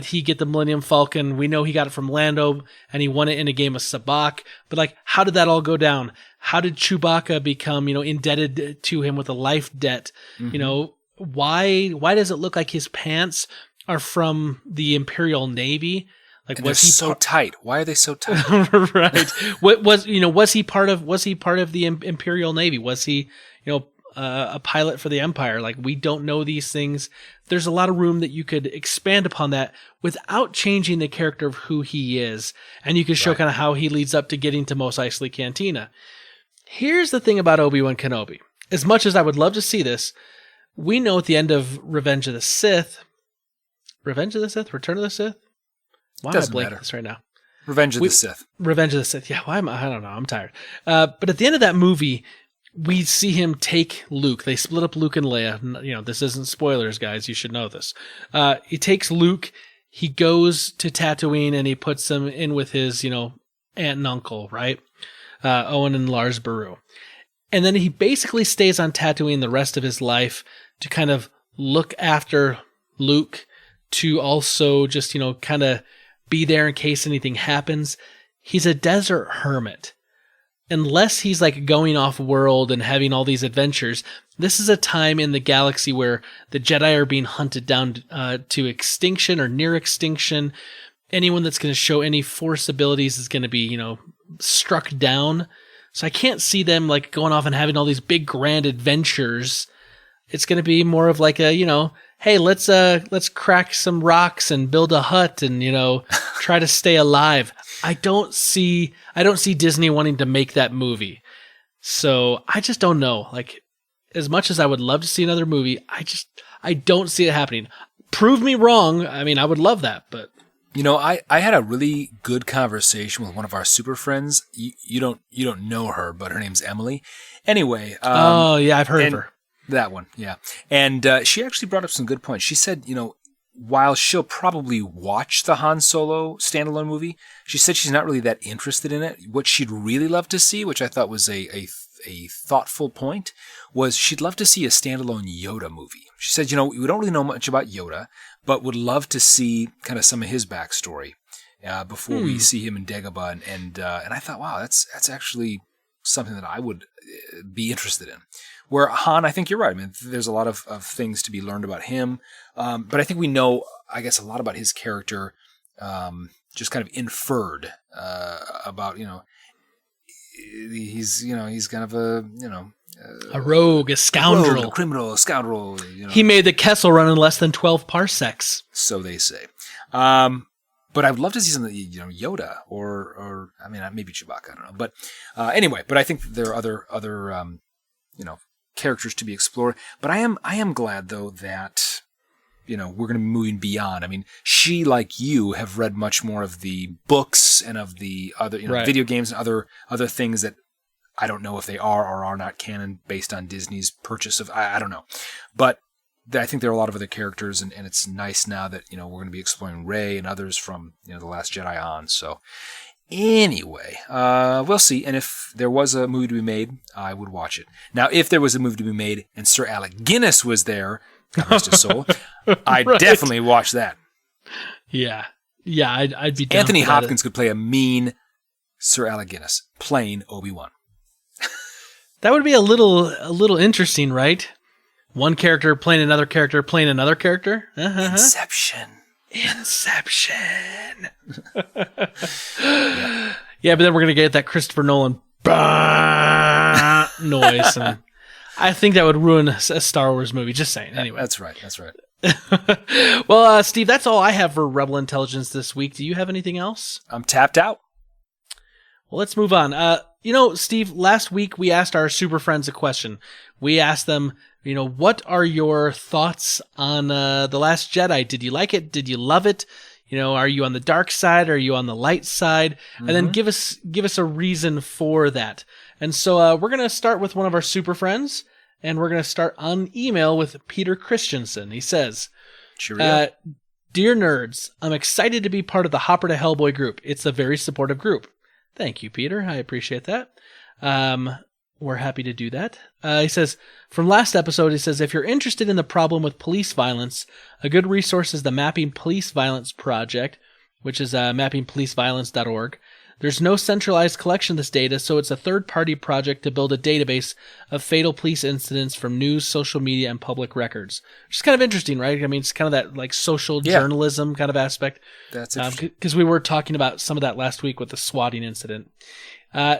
he get the Millennium Falcon? We know he got it from Lando, and he won it in a game of sabacc. But like, how did that all go down? How did Chewbacca become, indebted to him with a life debt? Mm-hmm. Why does it look like his pants are from the Imperial Navy? Like, and was he so tight? Why are they so tight? Right. Was he part of the Imperial Navy? Was he, a pilot for the Empire? Like, we don't know these things. There's a lot of room that you could expand upon that without changing the character of who he is. And you could show kind of how he leads up to getting to Mos Eisley Cantina. Here's the thing about Obi-Wan Kenobi. As much as I would love to see this, we know at the end of Revenge of the Sith, Return of the Sith? Why am I blanking this right now? Revenge of the Sith. Revenge of the Sith. Yeah, I don't know. I'm tired. But at the end of that movie, we see him take Luke. They split up Luke and Leia. This isn't spoilers, guys. You should know this. He takes Luke. He goes to Tatooine, and he puts him in with his, aunt and uncle, right? Owen and Lars Beru. And then he basically stays on Tatooine the rest of his life to kind of look after Luke, to also just, kind of be there in case anything happens. He's a desert hermit. Unless he's like going off world and having all these adventures, this is a time in the galaxy where the Jedi are being hunted down to extinction or near extinction. Anyone that's going to show any Force abilities is going to be, struck down. So I can't see them like going off and having all these big grand adventures. It's going to be more of like a, hey, let's crack some rocks and build a hut and, try to stay alive. I don't see Disney wanting to make that movie. So I just don't know. Like, as much as I would love to see another movie, I don't see it happening. Prove me wrong. I mean, I would love that, but I had a really good conversation with one of our super friends. You don't know her, but her name's Emily. Anyway. Oh yeah, I've heard of her. That one, yeah. And she actually brought up some good points. She said, while she'll probably watch the Han Solo standalone movie, she said she's not really that interested in it. What she'd really love to see, which I thought was a thoughtful point, was she'd love to see a standalone Yoda movie. She said, we don't really know much about Yoda, but would love to see kind of some of his backstory before we see him in Dagobah. And I thought, wow, that's actually something that I would be interested in. Where Han, I think you're right. I mean, there's a lot of things to be learned about him. But I think we know, I guess, a lot about his character, just kind of inferred about, he's kind of a a rogue, a scoundrel, a criminal, a scoundrel. He made the Kessel Run in less than 12 parsecs. So they say. But I would love to see something, Yoda or I mean, maybe Chewbacca. I don't know. But anyway, but I think there are other characters to be explored. But I am glad though that we're going to be moving beyond. I mean, she, like you, have read much more of the books and of the other video games and other things that I don't know if they are or are not canon based on Disney's purchase of. I don't know, but. I think there are a lot of other characters, and it's nice now that we're going to be exploring Rey and others from The Last Jedi on. So anyway, we'll see. And if there was a movie to be made, I would watch it. Now, if there was a movie to be made and Sir Alec Guinness was there, God rest his soul, I'd definitely watch that. Yeah, I'd be down. Anthony Hopkins could play a mean Sir Alec Guinness playing Obi-Wan. That would be a little interesting, right? One character playing another character playing another character. Inception. Yeah, but then we're going to get that Christopher Nolan noise. And I think that would ruin a Star Wars movie. Just saying. Anyway. That's right. Well, Steve, that's all I have for Rebel Intelligence this week. Do you have anything else? I'm tapped out. Well, let's move on. Steve, last week we asked our super friends a question. We asked them, what are your thoughts on The Last Jedi? Did you like it? Did you love it? Are you on the dark side? Are you on the light side? Mm-hmm. And then give us a reason for that. And so we're going to start with one of our super friends, and we're going to start on email with Peter Christensen. He says, Cheerio. Dear nerds, I'm excited to be part of the Hopper to Hellboy group. It's a very supportive group. Thank you, Peter. I appreciate that. We're happy to do that. He says, from last episode, he says, if you're interested in the problem with police violence, a good resource is the Mapping Police Violence Project, which is mappingpoliceviolence.org. There's no centralized collection of this data, so it's a third-party project to build a database of fatal police incidents from news, social media, and public records. Which is kind of interesting, right? I mean, it's kind of that like social journalism kind of aspect. That's interesting. Because we were talking about some of that last week with the swatting incident.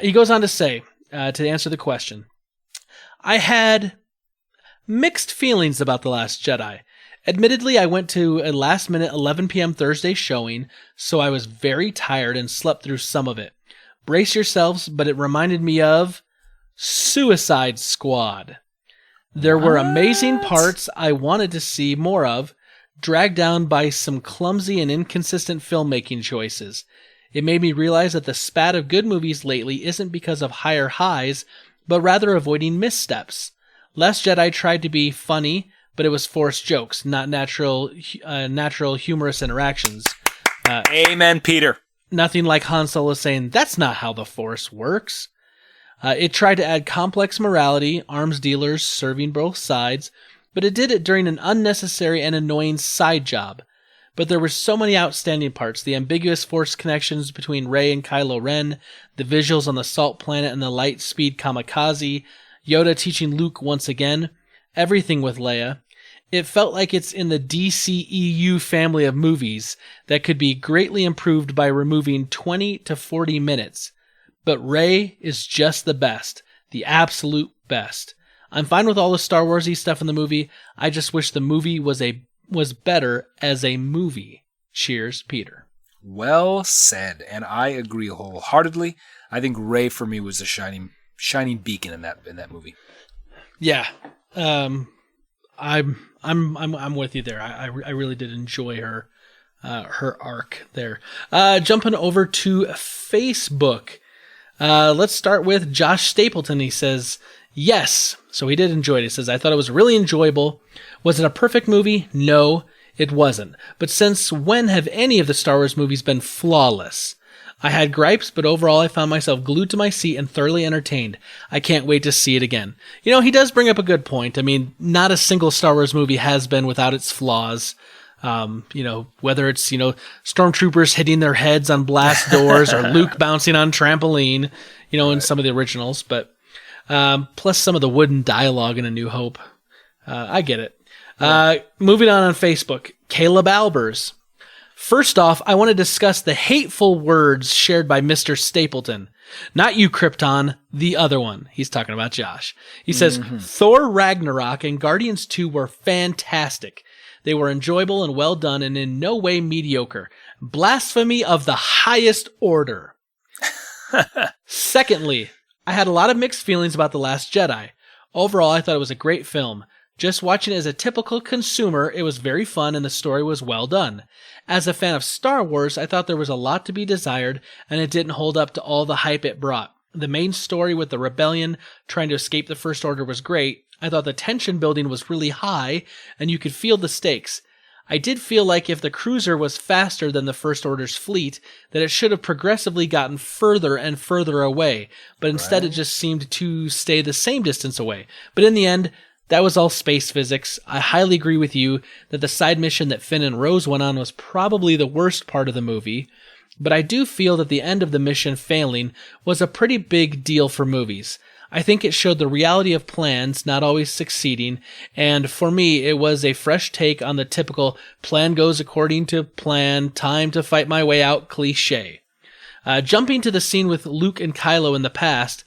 He goes on to say, to answer the question, I had mixed feelings about The Last Jedi. Admittedly, I went to a last-minute 11 p.m. Thursday showing, so I was very tired and slept through some of it. Brace yourselves, but it reminded me of Suicide Squad. There were amazing parts I wanted to see more of, dragged down by some clumsy and inconsistent filmmaking choices. It made me realize that the spat of good movies lately isn't because of higher highs, but rather avoiding missteps. Last Jedi tried to be funny, but it was forced jokes, not natural humorous interactions. Amen, Peter. Nothing like Han Solo saying, that's not how the Force works. It tried to add complex morality, arms dealers serving both sides, but it did it during an unnecessary and annoying side job. But there were so many outstanding parts. The ambiguous Force connections between Rey and Kylo Ren, the visuals on the salt planet and the light speed kamikaze, Yoda teaching Luke once again, everything with Leia. It felt like it's in the DCEU family of movies that could be greatly improved by removing 20 to 40 minutes. But Rey is just the best, the absolute best. I'm fine with all the Star Wars-y stuff in the movie. I just wish the movie was better as a movie. Cheers, Peter. Well said, and I agree wholeheartedly. I think Rey for me was a shining beacon in that movie. Yeah, I'm with you there. I really did enjoy her arc there. Jumping over to Facebook. Let's start with Josh Stapleton. He says, yes. So he did enjoy it. He says, I thought it was really enjoyable. Was it a perfect movie? No, it wasn't. But since when have any of the Star Wars movies been flawless? I had gripes, but overall I found myself glued to my seat and thoroughly entertained. I can't wait to see it again. He does bring up a good point. I mean, not a single Star Wars movie has been without its flaws. Whether it's, stormtroopers hitting their heads on blast doors or Luke bouncing on trampoline, in some of the originals, but plus some of the wooden dialogue in A New Hope. I get it. Moving on Facebook, Caleb Albers. First off, I want to discuss the hateful words shared by Mr. Stapleton. Not you, Krypton, the other one. He's talking about Josh. He says, Thor Ragnarok and Guardians 2 were fantastic. They were enjoyable and well done and in no way mediocre. Blasphemy of the highest order. Secondly, I had a lot of mixed feelings about The Last Jedi. Overall, I thought it was a great film. Just watching it as a typical consumer, it was very fun and the story was well done. As a fan of Star Wars, I thought there was a lot to be desired and it didn't hold up to all the hype it brought. The main story with the rebellion trying to escape the First Order was great. I thought the tension building was really high and you could feel the stakes. I did feel like if the cruiser was faster than the First Order's fleet, that it should have progressively gotten further and further away, but instead it just seemed to stay the same distance away. But in the end, that was all space physics. I highly agree with you that the side mission that Finn and Rose went on was probably the worst part of the movie, but I do feel that the end of the mission failing was a pretty big deal for movies. I think it showed the reality of plans not always succeeding, and for me, it was a fresh take on the typical plan goes according to plan, time to fight my way out cliché. Jumping to the scene with Luke and Kylo in the past,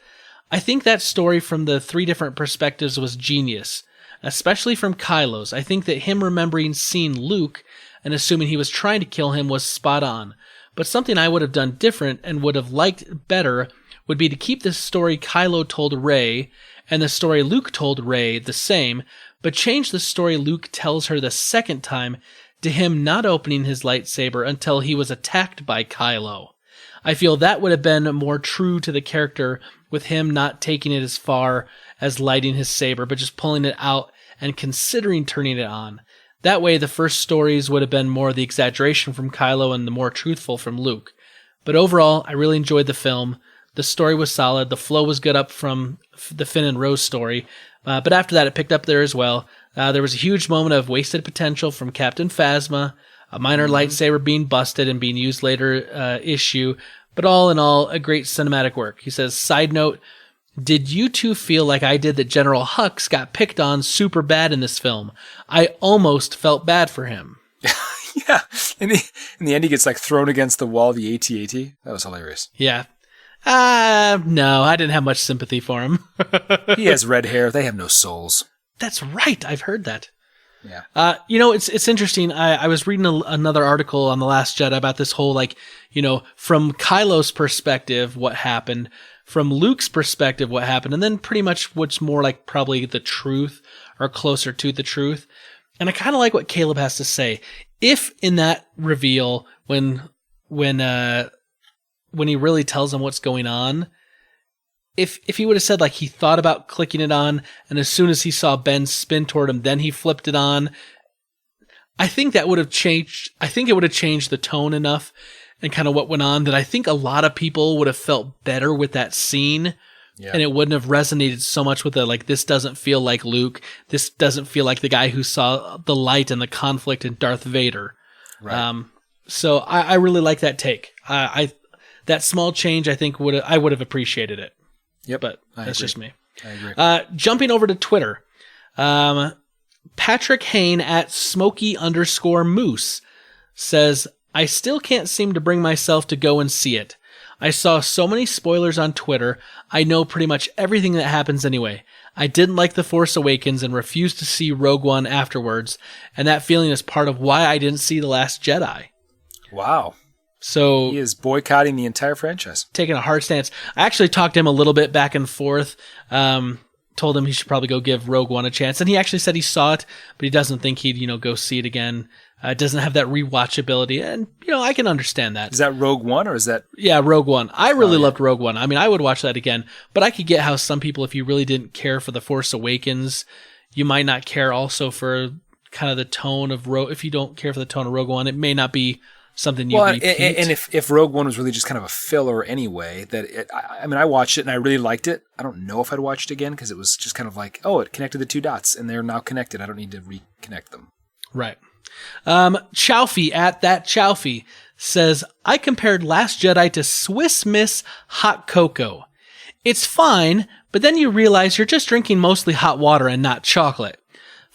I think that story from the 3 different perspectives was genius, especially from Kylo's. I think that him remembering seeing Luke and assuming he was trying to kill him was spot on, but something I would have done different and would have liked better would be to keep the story Kylo told Rey and the story Luke told Rey the same, but change the story Luke tells her the second time to him not opening his lightsaber until he was attacked by Kylo. I feel that would have been more true to the character with him not taking it as far as lighting his saber, but just pulling it out and considering turning it on. That way, the first stories would have been more the exaggeration from Kylo and the more truthful from Luke. But overall, I really enjoyed the film. The story was solid. The flow was good up from the Finn and Rose story. But after that, it picked up there as well. There was a huge moment of wasted potential from Captain Phasma, a minor lightsaber being busted and being used later issue. But all in all, a great cinematic work. He says, side note, did you two feel like I did that General Hux got picked on super bad in this film? I almost felt bad for him. Yeah. In the end, he gets like thrown against the wall, the AT-AT. That was hilarious. Yeah. No, I didn't have much sympathy for him. He has red hair. They have no souls. That's right. I've heard that. Yeah. It's interesting. I was reading another article on The Last Jedi about this whole, from Kylo's perspective, what happened, from Luke's perspective, what happened, and then pretty much what's more like probably the truth or closer to the truth. And I kind of like what Caleb has to say. If in that reveal, when he really tells him what's going on, if he would have said like he thought about clicking it on, and as soon as he saw Ben spin toward him, then he flipped it on, I think that would have changed. I think it would have changed the tone enough and kind of what went on that I think a lot of people would have felt better with that scene. Yeah. And it wouldn't have resonated so much with this doesn't feel like Luke. This doesn't feel like the guy who saw the light and the conflict in Darth Vader. Right. So I really like that take. That small change, I think I would have appreciated it. Yep. But that's just me. I agree. Jumping over to Twitter. Patrick Hain at Smokey_Moose says, I still can't seem to bring myself to go and see it. I saw so many spoilers on Twitter, I know pretty much everything that happens anyway. I didn't like The Force Awakens and refused to see Rogue One afterwards, and that feeling is part of why I didn't see The Last Jedi. Wow. So he is boycotting the entire franchise. Taking a hard stance. I actually talked to him a little bit back and forth, told him he should probably go give Rogue One a chance, and he actually said he saw it, but he doesn't think he'd, go see it again. It doesn't have that rewatchability, and I can understand that. Is that Rogue One or is that? Yeah, Rogue One. I really loved Rogue One. I mean, I would watch that again, but I could get how some people, if you really didn't care for The Force Awakens, you might not care also for kind of the tone of If you don't care for the tone of Rogue One, it may not be something you repeat. And if Rogue One was really just kind of a filler anyway, I watched it and I really liked it. I don't know if I'd watch it again because it was just kind of like, it connected the two dots and they're now connected. I don't need to reconnect them. Right. Chowfie at that Chowfie says, I compared Last Jedi to Swiss Miss hot cocoa. It's fine, but then you realize you're just drinking mostly hot water and not chocolate.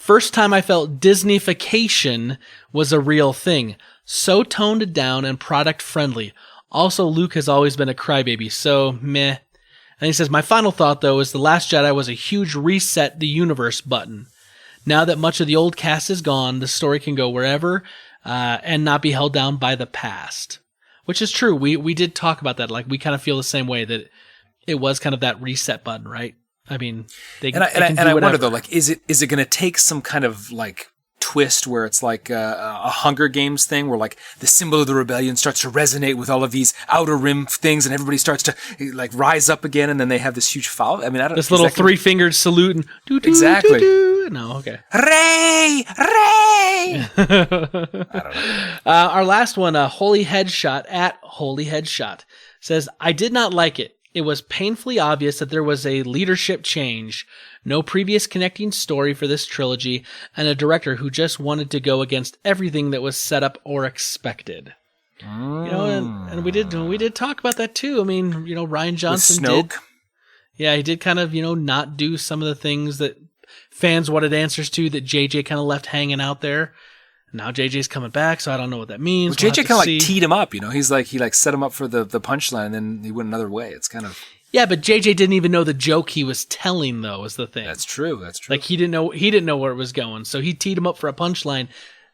First time I felt Disneyfication was a real thing. So toned down and product friendly. Also, Luke has always been a crybaby, so meh. And he says, my final thought, though, is The Last Jedi was a huge reset the universe button. Now that much of the old cast is gone, the story can go wherever and not be held down by the past. Which is true. We did talk about that. Like, we kind of feel the same way, that it was kind of that reset button, right? I mean, I wonder though, like, is it going to take some kind of like twist where it's like a Hunger Games thing, where like the symbol of the rebellion starts to resonate with all of these Outer Rim things, and everybody starts to like rise up again, and then they have this huge follow. I mean, I don't. This little three-fingered salute and exactly. No, okay. Ray. I don't know. Our last one, Holy Headshot at Holy Headshot says, I did not like it. It was painfully obvious that there was a leadership change, no previous connecting story for this trilogy, and a director who just wanted to go against everything that was set up or expected. You know, and we did talk about that too. I mean, you know, Rian Johnson did. Yeah, he did kind of, you know, not do some of the things that fans wanted answers to, that JJ kind of left hanging out there. Now JJ's coming back, so I don't know what that means. Well, JJ kind of like teed him up, you know. He set him up for the punchline, and then he went another way. It's kind of but JJ didn't even know the joke he was telling, though. Is the thing. That's true. Like he didn't know where it was going, so he teed him up for a punchline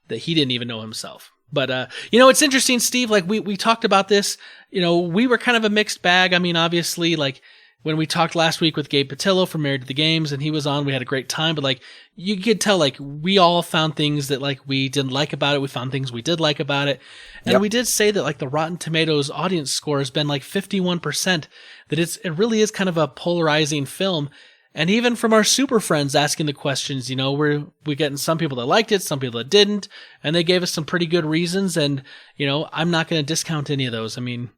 that he didn't even know himself. But you know, it's interesting, Steve. Like we talked about this. You know, we were kind of a mixed bag. I mean, obviously, like when we talked last week with Gabe Patillo from Married to the Games, and he was on, we had a great time. But like, you could tell, like, we all found things that like we didn't like about it. We found things we did like about it. And we did say that like the Rotten Tomatoes audience score has been like 51%, that it really is kind of a polarizing film. And even from our super friends asking the questions, you know, we're getting some people that liked it, some people that didn't, and they gave us some pretty good reasons. And, you know, I'm not going to discount any of those. I mean,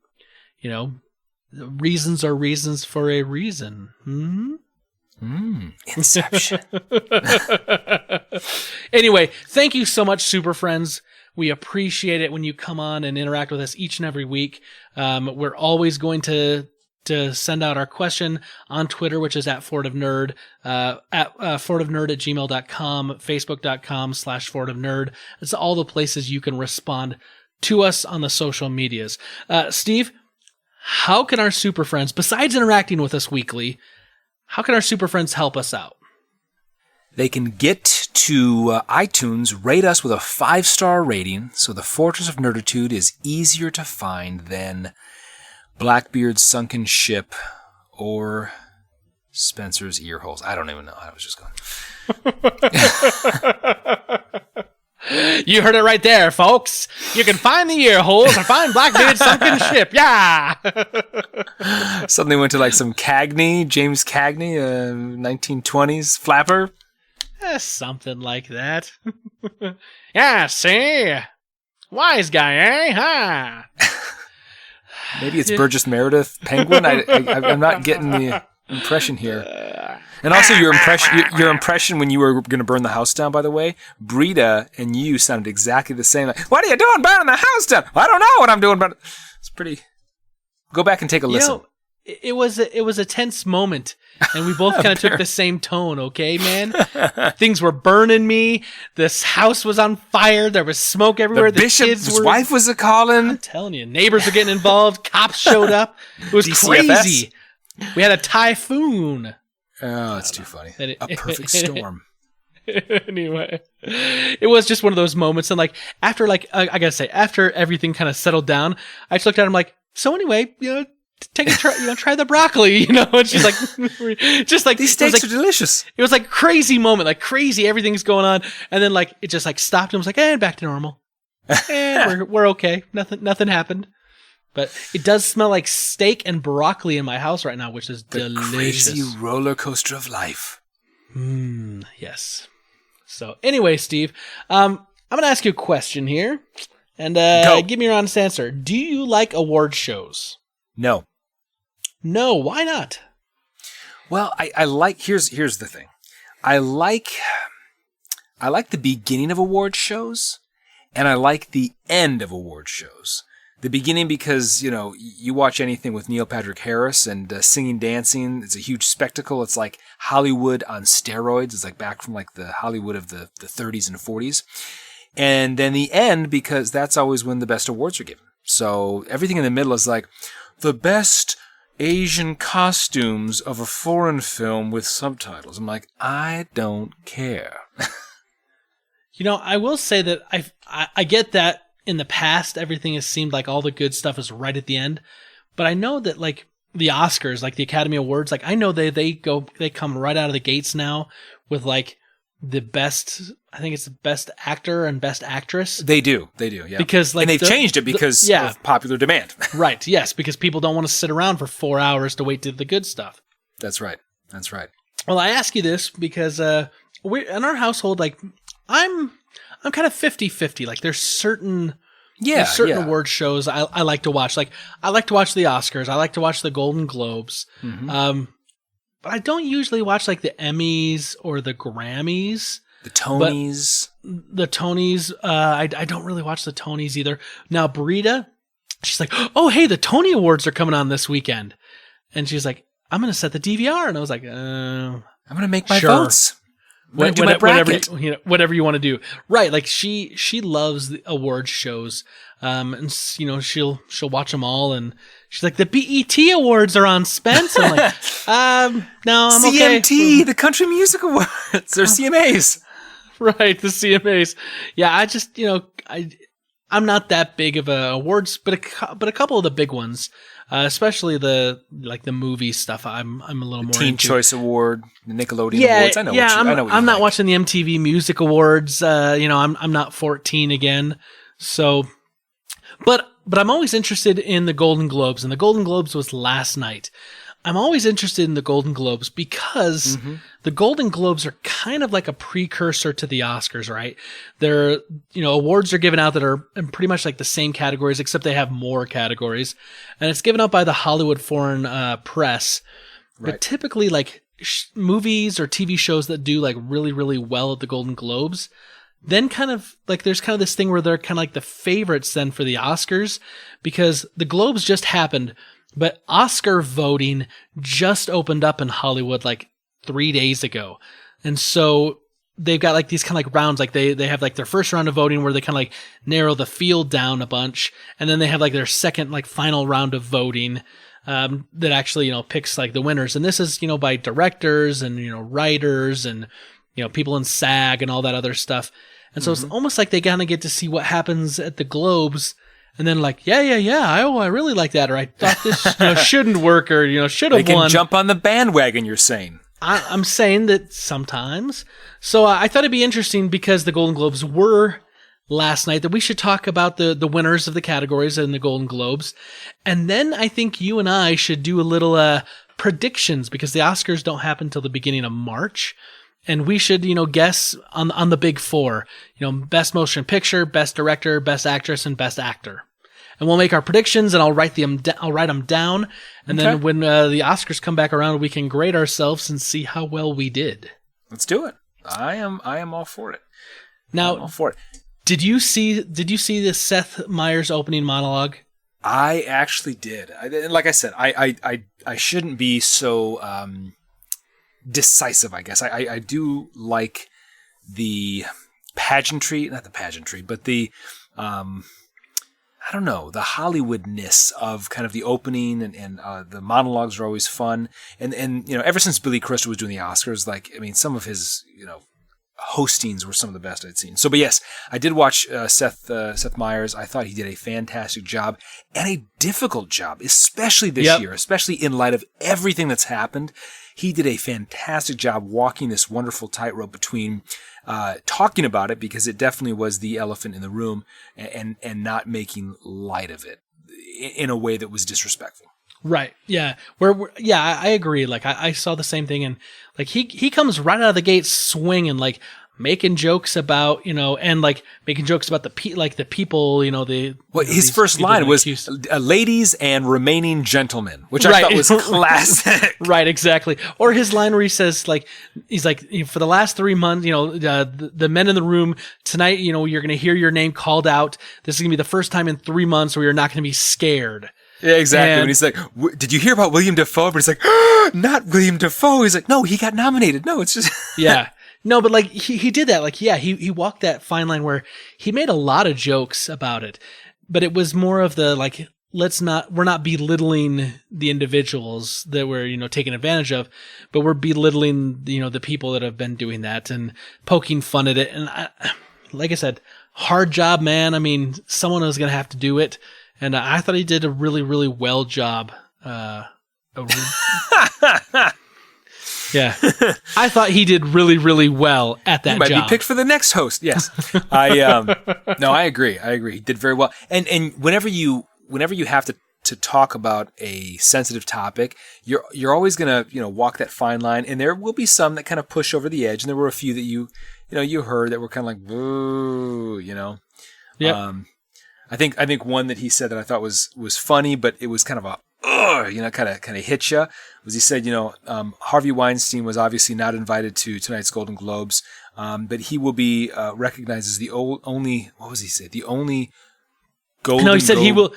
you know, reasons are reasons for a reason. Inception. Anyway, thank you so much, Super Friends. We appreciate it when you come on and interact with us each and every week. We're always going to send out our question on Twitter, which is at FortofNerd, at FortofNerd@gmail.com, Facebook.com/FortofNerd. It's all the places you can respond to us on the social medias. Steve, how can our super friends, besides interacting with us weekly, how can our super friends help us out? They can get to iTunes, rate us with a 5-star rating, so the Fortress of Nerditude is easier to find than Blackbeard's Sunken Ship or Spencer's Earholes. I don't even know. I was just going. You heard it right there, folks. You can find the ear holes or find Blackbeard's Sunken Ship. Yeah. Suddenly went to like some Cagney, James Cagney, 1920s flapper. Something like that. Yeah, see? Wise guy, eh? Huh? Maybe it's Burgess Meredith, Penguin. I'm not getting the impression here. And also your impression when you were going to burn the house down, by the way, Brita and you sounded exactly the same. Like, what are you doing burning the house down? I don't know what I'm doing, but it's pretty... Go back and take a listen. You know, it was a tense moment, and we both kind of took the same tone, okay, man? Things were burning me. This house was on fire. There was smoke everywhere. The bishop's wife was a-calling. I'm telling you, neighbors were getting involved. Cops showed up. It was DCFS. Crazy. We had a typhoon. Oh, that's too funny. A perfect storm. Anyway, it was just one of those moments. And like, after like, I gotta say, after everything kind of settled down, I just looked at him like, so anyway, you know, try the broccoli, you know? And she's like, just like, these steaks are delicious. It was like crazy moment, like crazy, everything's going on. And then like, it just like stopped and was like, back to normal. And we're okay. Nothing happened. But it does smell like steak and broccoli in my house right now, which is delicious. Crazy roller coaster of life. Yes. So anyway, Steve, I'm going to ask you a question here, and give me your honest answer. Do you like award shows? No. No, why not? Well, I like, here's the thing. I like the beginning of award shows, and I like the end of award shows. The beginning, because, you watch anything with Neil Patrick Harris and singing, dancing, it's a huge spectacle. It's like Hollywood on steroids. It's like back from like the Hollywood of the 30s and 40s. And then the end, because that's always when the best awards are given. So everything in the middle is like the best Asian costumes of a foreign film with subtitles. I'm like, I don't care. I will say that I get that in the past, everything has seemed like all the good stuff is right at the end. But I know that like the Oscars, like the Academy Awards, like I know they come right out of the gates now with like the best, I think it's the best actor and best actress. They do, yeah. Because like and they've changed it because of popular demand. Right, yes, because people don't want to sit around for 4 hours to wait to the good stuff. That's right. Well, I ask you this because we in our household, like I'm kind of 50-50. Like there's certain award shows I like to watch. Like I like to watch the Oscars. I like to watch the Golden Globes. Mm-hmm. But I don't usually watch like the Emmys or the Grammys. The Tonys. I don't really watch the Tonys either. Now, Brita, she's like, oh, hey, the Tony Awards are coming on this weekend. And she's like, I'm going to set the DVR. And I was like, I'm going to make my votes. Whatever you want to do. Right. Like she loves the award shows. And she'll watch them all. And she's like, the BET Awards are on, Spence. I'm like, no, I'm okay. CMT, the Country Music Awards, or CMAs. Right, the CMAs. Yeah, I just, I'm not that big of a awards, but a couple of the big ones, especially the movie stuff. I'm a little more Teen into. Choice Award, the Nickelodeon Awards. I know. I'm not watching the MTV Music Awards. I'm not 14 again, so. But I'm always interested in the Golden Globes, and the Golden Globes was last night. I'm always interested in the Golden Globes because the Golden Globes are kind of like a precursor to the Oscars, right? They're, awards are given out that are in pretty much like the same categories, except they have more categories. And it's given out by the Hollywood Foreign Press. Right. But typically like movies or TV shows that do like really, really well at the Golden Globes, then kind of like there's kind of this thing where they're kind of like the favorites then for the Oscars, because the Globes just happened, but Oscar voting just opened up in Hollywood like 3 days ago. And so they've got like these kind of like rounds, like they have like their first round of voting where they kind of like narrow the field down a bunch. And then they have like their second like final round of voting that actually, picks like the winners. And this is, by directors and, writers and, people in SAG and all that other stuff. And so it's almost like they kind of get to see what happens at the Globes, and then like, I really like that, or I thought this shouldn't work, or should have won. They can jump on the bandwagon, you're saying. I'm saying that sometimes. So I thought it'd be interesting because the Golden Globes were last night, that we should talk about the winners of the categories in the Golden Globes. And then I think you and I should do a little predictions, because the Oscars don't happen until the beginning of March. And we should, guess on the big four, best motion picture, best director, best actress, and best actor. And we'll make our predictions, and I'll write them down. And then when the Oscars come back around, we can grade ourselves and see how well we did. Let's do it. I am all for it. Now, I'm all for it. Did you see the Seth Meyers opening monologue? I actually did. Like I said, I shouldn't be so decisive, I guess. I do like the pageantry, not the pageantry, but the I don't know, the Hollywoodness of kind of the opening, and the monologues are always fun. And ever since Billy Crystal was doing the Oscars, some of his hostings were some of the best I'd seen. So, but yes, I did watch Seth Meyers. I thought he did a fantastic job, and a difficult job, especially this year, especially in light of everything that's happened. He did a fantastic job walking this wonderful tightrope between talking about it, because it definitely was the elephant in the room, and not making light of it in a way that was disrespectful. Right. Yeah. I agree. Like I saw the same thing, and like he comes right out of the gate swinging. Like, making jokes about, and like making jokes about the people, his first line was ladies and remaining gentlemen, which I thought was classic. Right, exactly. Or his line where he says, like, he's like, for the last 3 months, the men in the room tonight, you're going to hear your name called out. This is going to be the first time in 3 months where you're not going to be scared. Yeah, exactly. And he's like, did you hear about William Dafoe? But he's like, not William Dafoe. He's like, no, he got nominated. No, it's just. Yeah. No, but like he did that. Like, yeah, he walked that fine line where he made a lot of jokes about it, but it was more of the like, we're not belittling the individuals that we're, taking advantage of, but we're belittling, the people that have been doing that and poking fun at it. And like I said, hard job, man. I mean, someone was going to have to do it. And I thought he did a really, really well job. Yeah, I thought he did really, really well at that job. He might be picked for the next host. Yes, I agree. He did very well. And whenever you have to talk about a sensitive topic, you're always gonna walk that fine line. And there will be some that kind of push over the edge. And there were a few that you heard that were kind of like boo. Yeah. I think one that he said that I thought was funny, but it was kind of a kind of hit you, was he said, Harvey Weinstein was obviously not invited to tonight's Golden Globes, but he will be recognized as the only, what was he say? The only Golden Globe. No, he said he will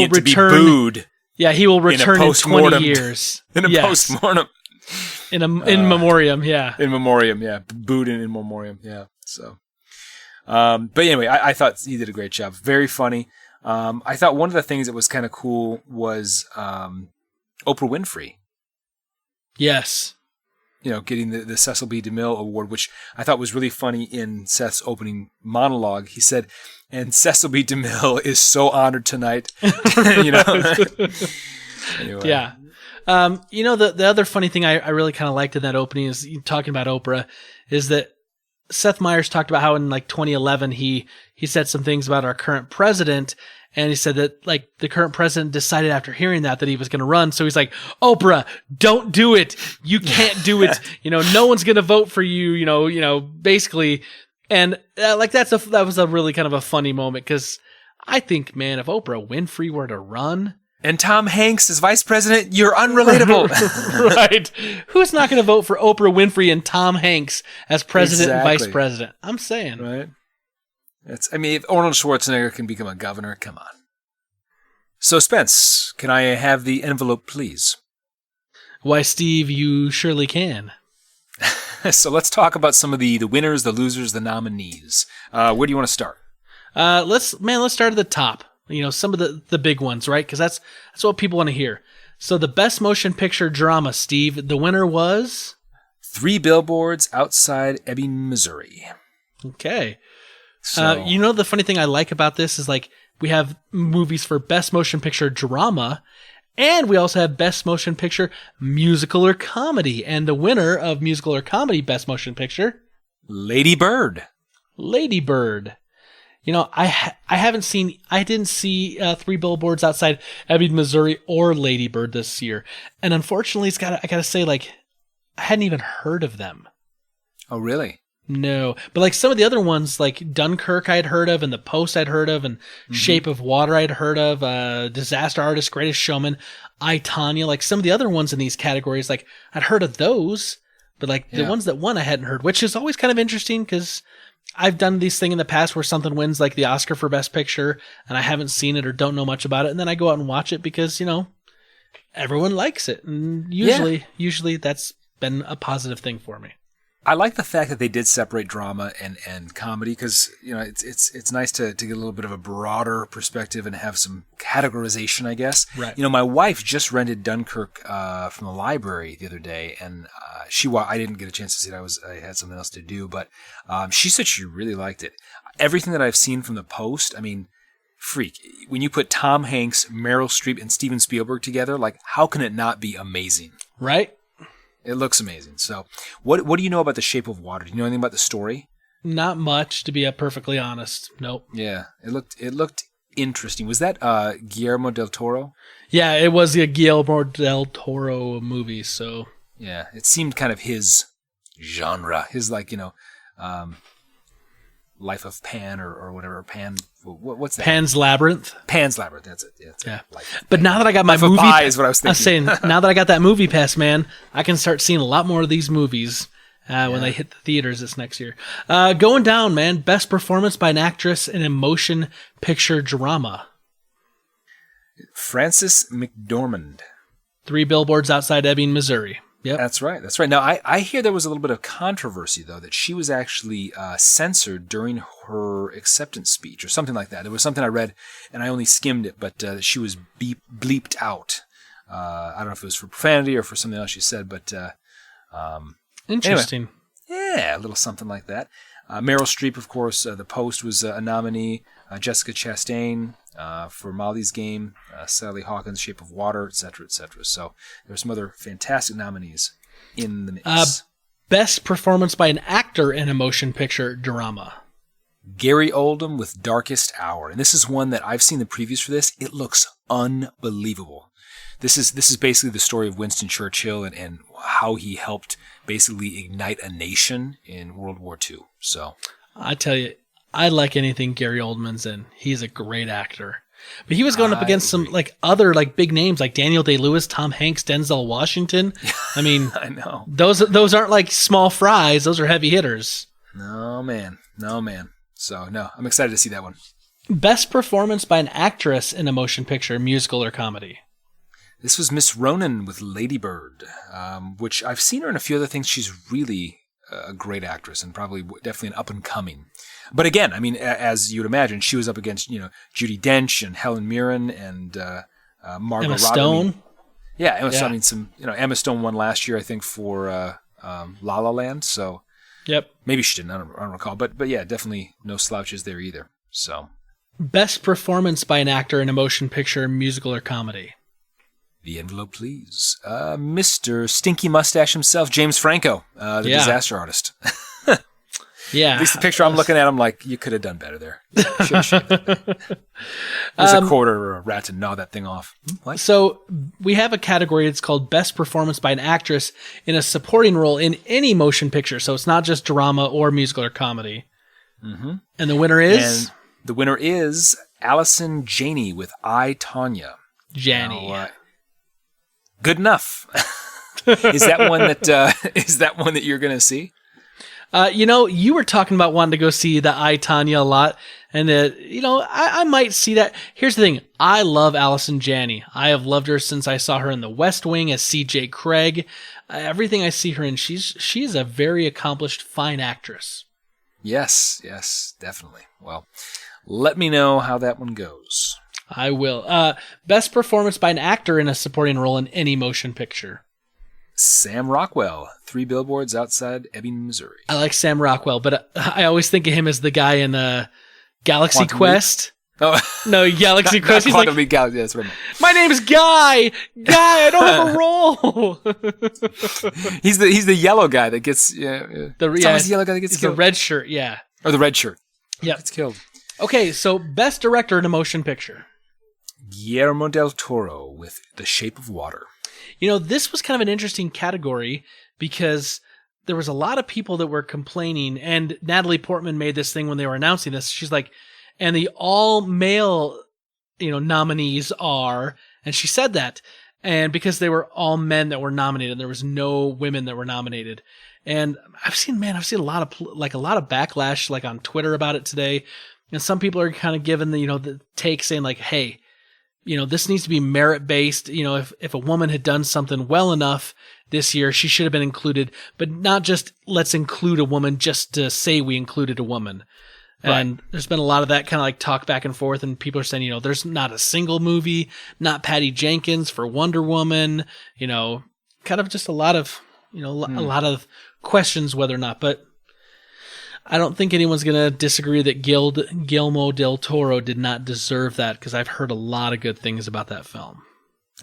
return. To be booed. Yeah, he will return in 20 years. In a postmortem. In memoriam, yeah. In memoriam, yeah. Booed in memoriam, yeah. So, but anyway, I thought he did a great job. Very funny. I thought one of the things that was kind of cool was Oprah Winfrey. Yes. Getting the Cecil B. DeMille Award, which I thought was really funny in Seth's opening monologue. He said, and Cecil B. DeMille is so honored tonight. Anyway. Yeah. The other funny thing I really kind of liked in that opening is talking about Oprah is that Seth Meyers talked about how in like 2011 he said some things about our current president, and he said that like the current president decided after hearing that he was going to run. So he's like, Oprah, don't do it. You can't do it. No one's going to vote for you. Basically, and that was a really kind of a funny moment because I think, man, if Oprah Winfrey were to run. And Tom Hanks as vice president, you're unrelatable. Right. Who's not going to vote for Oprah Winfrey and Tom Hanks as president and vice president? I'm saying. Right. If Arnold Schwarzenegger can become a governor, come on. So, Spence, can I have the envelope, please? Why, Steve, you surely can. So let's talk about some of the winners, the losers, the nominees. Where do you want to start? Let's start at the top. Some of the big ones, right? Because that's what people want to hear. So the best motion picture drama, Steve, the winner was 3 Billboards Outside Ebbing, Missouri. Okay. So, the funny thing I like about this is like we have movies for best motion picture drama, and we also have best motion picture musical or comedy. And the winner of musical or comedy best motion picture, Lady Bird. Lady Bird. I didn't see 3 Billboards Outside Ebbing, Missouri or Lady Bird this year. And unfortunately, I gotta say, like, I hadn't even heard of them. Oh, really? No. But like some of the other ones, like Dunkirk I'd heard of, and The Post I'd heard of, and Shape of Water I'd heard of, Disaster Artist, Greatest Showman, I, Tonya, like some of the other ones in these categories, like I'd heard of those, but like the ones that won I hadn't heard, which is always kind of interesting because I've done these things in the past where something wins like the Oscar for Best Picture and I haven't seen it or don't know much about it. And then I go out and watch it because, everyone likes it. And usually that's been a positive thing for me. I like the fact that they did separate drama and comedy because, it's nice to get a little bit of a broader perspective and have some categorization, I guess. Right. My wife just rented Dunkirk from the library the other day, and I didn't get a chance to see it. I had something else to do, but she said she really liked it. Everything that I've seen from The Post, freak. When you put Tom Hanks, Meryl Streep, and Steven Spielberg together, like, how can it not be amazing? Right? It looks amazing. So, what do you know about The Shape of Water? Do you know anything about the story? Not much, to be perfectly honest. Nope. Yeah, it looked interesting. Was that Guillermo Del Toro? Yeah, it was a Guillermo Del Toro movie. So yeah, it seemed kind of his genre. His Life of Pan or whatever. Pan. What's that? Pan's Labyrinth. Pan's Labyrinth. That's it. Yeah. Life But now that I got my Life of movie, Pi is what I was thinking. saying now that I got that movie pass, man, I can start seeing a lot more of these movies when they hit the theaters this next year. Going down, man. Best performance by an actress in a motion picture drama. Frances McDormand. 3 Billboards Outside Ebbing, Missouri. Yep. That's right. That's right. Now, I hear there was a little bit of controversy, though, that she was actually censored during her acceptance speech or something like that. It was something I read, and I only skimmed it, but she was bleeped out. I don't know if it was for profanity or for something else she said, but interesting. Anyway, yeah, a little something like that. Meryl Streep, of course, The Post was a nominee. Jessica Chastain for Molly's Game, Sally Hawkins, Shape of Water, etc., etc. So there were some other fantastic nominees in the mix. Best performance by an actor in a motion picture drama. Gary Oldman with Darkest Hour. And this is one that I've seen the previews for this. It looks unbelievable. This is basically the story of Winston Churchill and how he helped basically ignite a nation in World War II. So I tell you, I like anything Gary Oldman's in. He's a great actor. But he was going up against some other big names like Daniel Day-Lewis, Tom Hanks, Denzel Washington. I mean, I know. Those aren't small fries. Those are heavy hitters. No, man. So, no, I'm excited to see that one. Best performance by an actress in a motion picture, musical or comedy. This was Miss Ronan with Lady Bird, which I've seen her in a few other things. She's really a great actress and definitely an up-and-coming. But again, I mean, as you'd imagine, she was up against, Judi Dench and Helen Mirren and Margot Emma Robbie. Stone. Yeah, Emma Stone. I mean, Emma Stone won last year, I think, for La La Land. So, yep. Maybe she didn't. I don't recall. But yeah, definitely no slouches there either. So, best performance by an actor in a motion picture, musical or comedy. The envelope, please. Mr. Stinky Mustache himself, James Franco, the disaster artist. Yeah. At least the picture I'm looking at, I'm like, you could have done better there. There's a quarter or a rat to gnaw that thing off. What? So we have a category that's called Best Performance by an Actress in a Supporting Role in any motion picture. So it's not just drama or musical or comedy. Mm-hmm. And the winner is? And the winner is Allison Janney with I, Tonya. Janney. Good enough. Is that one that you're going to see? You were talking about wanting to go see the I, Tonya a lot, and I might see that. Here's the thing. I love Allison Janney. I have loved her since I saw her in The West Wing as C.J. Craig. Everything I see her in, she's a very accomplished, fine actress. Yes, definitely. Well, let me know how that one goes. I will. Best performance by an actor in a supporting role in any motion picture. Sam Rockwell, 3 Billboards Outside Ebbing, Missouri. I like Sam Rockwell, but I always think of him as the guy in Galaxy Quest. Oh no, Galaxy Quest. He's like, Galaxy. That's right. My name is Guy. I don't have a role. He's the yellow guy that gets. The yellow guy that gets killed. The red shirt. Yeah. Or the red shirt. Yeah, gets killed. Okay, so best director in a motion picture. Guillermo Del Toro with The Shape of Water. This was kind of an interesting category because there was a lot of people that were complaining, and Natalie Portman made this thing when they were announcing this. She's like, and the all male, nominees are, and she said that, and because they were all men that were nominated, there was no women that were nominated. And I've seen a lot of backlash on Twitter about it today. And some people are kind of giving the take saying hey, this needs to be merit based. If a woman had done something well enough this year, she should have been included, but not just let's include a woman just to say we included a woman. Right. And there's been a lot of that kind of talk back and forth, and people are saying, there's not a single movie, not Patty Jenkins for Wonder Woman, kind of just a lot of, a lot of questions whether or not, but I don't think anyone's going to disagree that Guillermo Del Toro did not deserve that, because I've heard a lot of good things about that film.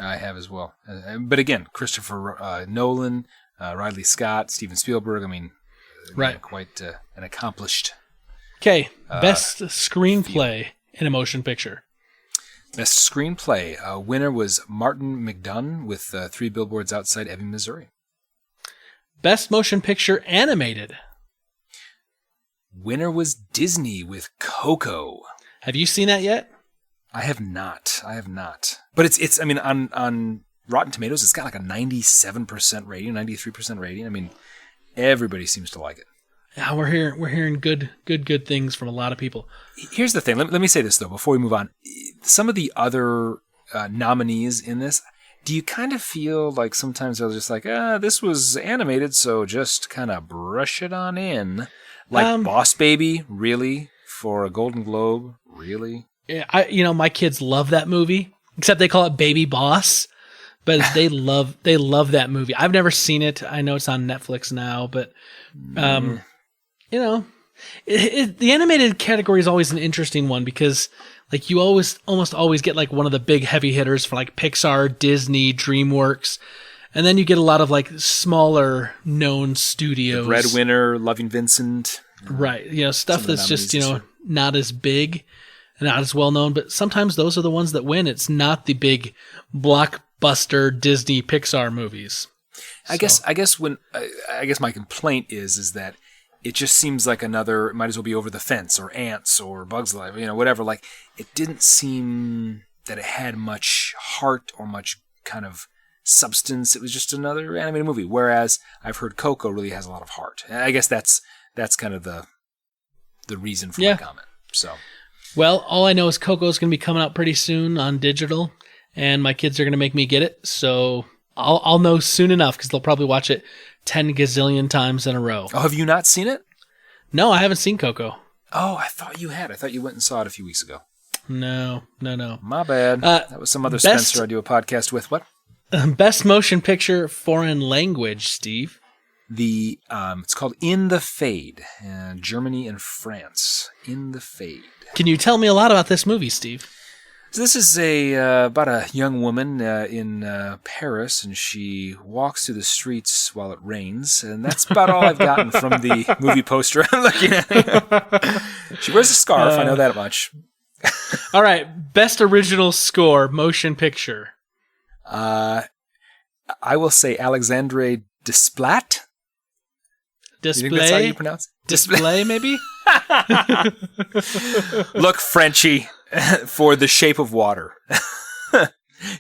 I have as well. But again, Christopher Nolan, Ridley Scott, Steven Spielberg, right. Quite an accomplished. Okay, best screenplay in a motion picture. Best screenplay. Winner was Martin McDonagh with 3 Billboards Outside Ebbing, Missouri. Best motion picture animated. winner was Disney with Coco. Have you seen that yet? I have not. But it's. I mean, on Rotten Tomatoes, it's got like a 97% rating, 93% rating. I mean, everybody seems to like it. Yeah, we're hearing good things from a lot of people. Here's the thing. Let me say this though before we move on. Some of the other nominees in this, do you kind of feel like sometimes they're just like, this was animated, so just kind of brush it on in? Like Boss Baby, really? For a Golden Globe, really? Yeah, my kids love that movie, except they call it Baby Boss, but they love that movie. I've never seen it. I know it's on Netflix now, but the animated category is always an interesting one because like you almost always get like one of the big heavy hitters for like Pixar, Disney, DreamWorks, and then you get a lot of like smaller known studios. The Breadwinner, Loving Vincent. Right. Stuff that's just, not as big and not as well known, but sometimes those are the ones that win. It's not the big blockbuster Disney Pixar movies. I guess my complaint is that it just seems like another, it might as well be Over the Fence or Ants or Bugs Life, whatever. Like, it didn't seem that it had much heart or much kind of substance. It was just another animated movie. Whereas I've heard Coco really has a lot of heart. And I guess that's kind of the reason for my comment. So, well, all I know is Coco's going to be coming out pretty soon on digital, and my kids are going to make me get it. So I'll know soon enough because they'll probably watch it 10 gazillion times in a row. Oh, have you not seen it? No, I haven't seen Coco. Oh, I thought you had. I thought you went and saw it a few weeks ago. No. My bad. That was some other Spencer I do a podcast with. What? Best Motion Picture Foreign Language, Steve. It's called In the Fade, Germany and France. In the Fade. Can you tell me a lot about this movie, Steve? So this is about a young woman in Paris, and she walks through the streets while it rains, and that's about all I've gotten from the movie poster I'm looking at. She wears a scarf, I know that much. All right, Best Original Score, Motion Picture. I will say Alexandre Desplat. Display? You think that's how you pronounce it? Display, maybe? Look, Frenchie, for The Shape of Water.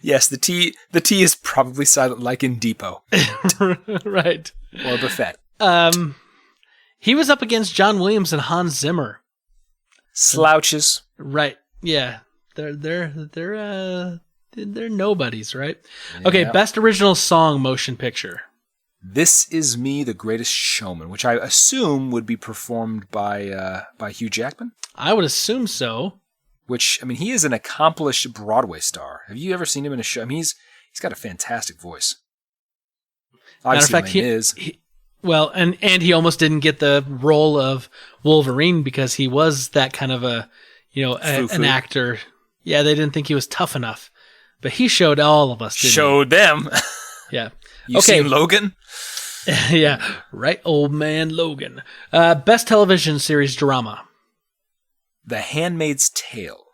Yes, the T is probably silent, like in Depot. Right. Or Buffet. He was up against John Williams and Hans Zimmer. Slouches. Right. Yeah. They're nobodies, right? Okay, Yeah. Best Original Song, Motion Picture. This Is Me, The Greatest Showman, which I assume would be performed by Hugh Jackman. I would assume so. Which, I mean, he is an accomplished Broadway star. Have you ever seen him in a show? I mean, he's got a fantastic voice. Obviously, Matter of fact, and he almost didn't get the role of Wolverine because he was that kind of an actor. Yeah, they didn't think he was tough enough, but he showed all of us. Showed them. Yeah. You seen Logan? Yeah, right, old man Logan. Best television series drama. The Handmaid's Tale,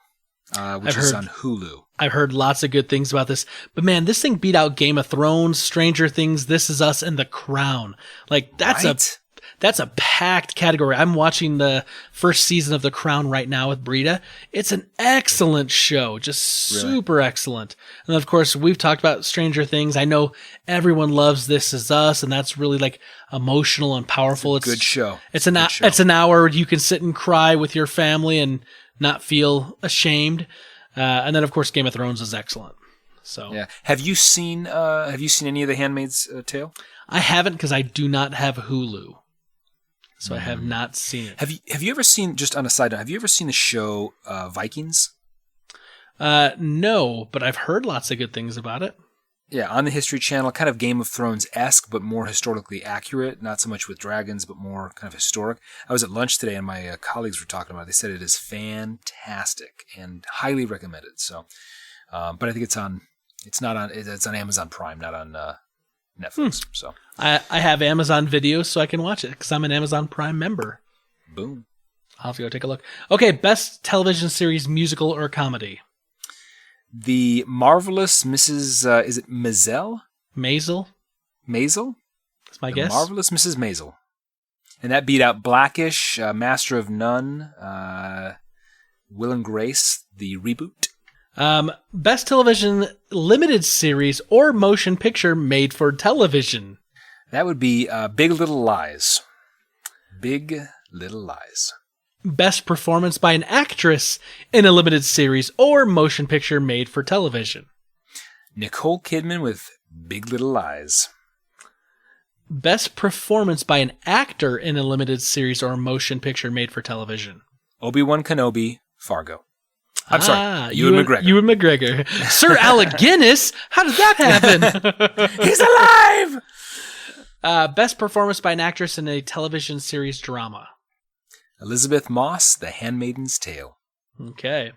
which is on Hulu. I've heard lots of good things about this, but man, this thing beat out Game of Thrones, Stranger Things, This Is Us, and The Crown. Like that's a packed category. I'm watching the first season of The Crown right now with Brita. It's an excellent show, just super excellent. And of course, we've talked about Stranger Things. I know everyone loves This Is Us, and that's really like emotional and powerful. It's a good show. It's an hour you can sit and cry with your family and not feel ashamed. And then of course, Game of Thrones is excellent. So yeah, have you seen any of The Handmaid's Tale? I haven't because I do not have Hulu. So I have not seen it. Have you ever seen, just on a side note, have you ever seen the show Vikings? No, but I've heard lots of good things about it. Yeah, on the History Channel, kind of Game of Thrones-esque, but more historically accurate. Not so much with dragons, but more kind of historic. I was at lunch today, and my colleagues were talking about it. They said it is fantastic and highly recommended. So, but I think it's on Amazon Prime, not on Netflix. So I have Amazon Video, so I can watch it because I'm an Amazon Prime member. Boom. I'll have to go take a look. Okay, best television series, musical or comedy? The Marvelous Mrs. Is it Maisel? Maisel? Maisel? That's my guess. Marvelous Mrs. Maisel. And that beat out Blackish, Master of None, Will and Grace, the reboot. Best television limited series or motion picture made for television. That would be Big Little Lies. Big Little Lies. Best performance by an actress in a limited series or motion picture made for television. Nicole Kidman with Big Little Lies. Best performance by an actor in a limited series or motion picture made for television. Obi-Wan Kenobi, Fargo. I'm sorry, Ewan McGregor. Ewan McGregor. Sir Alec Guinness? How did that happen? He's alive! Best performance by an actress in a television series drama. Elizabeth Moss, The Handmaid's Tale. Okay.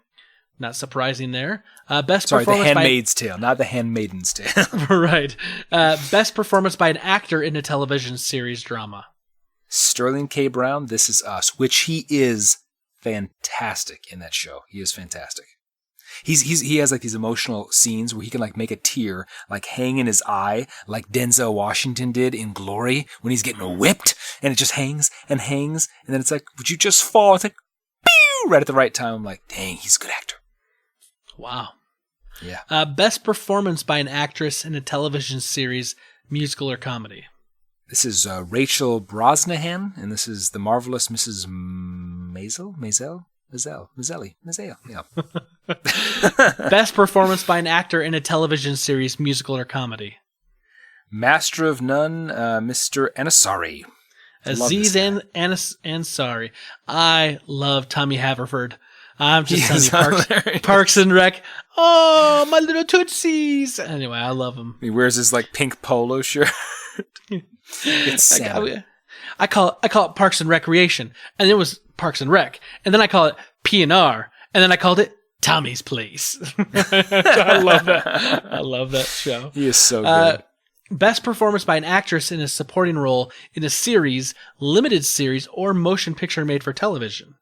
Not surprising there. The Handmaid's Tale, not The Handmaiden's Tale. Right. Best performance by an actor in a television series drama. Sterling K. Brown, This Is Us, which he is fantastic in that show. He is fantastic. He has like these emotional scenes where he can like make a tear like hang in his eye, like Denzel Washington did in Glory when he's getting whipped, and it just hangs, and then it's like, would you just fall? It's like, pew, right at the right time. I'm like, dang, he's a good actor. Wow. Yeah. Best performance by an actress in a television series, musical or comedy. This is Rachel Brosnahan, and this is The Marvelous Mrs. Maisel, yeah. Best performance by an actor in a television series, musical or comedy. Master of None, Mr. Ansari. Aziz Ansari. I love Tommy Haverford. I'm just telling you, Parks and Rec. Oh, my little Tootsies. Anyway, I love him. He wears his like pink polo shirt. It's sad. I call it Parks and Recreation, and it was Parks and Rec, and then I call it P&R, and then I called it Tommy's Place. I love that. I love that show. He is so good. Best performance by an actress in a supporting role in a series, limited series, or motion picture made for television.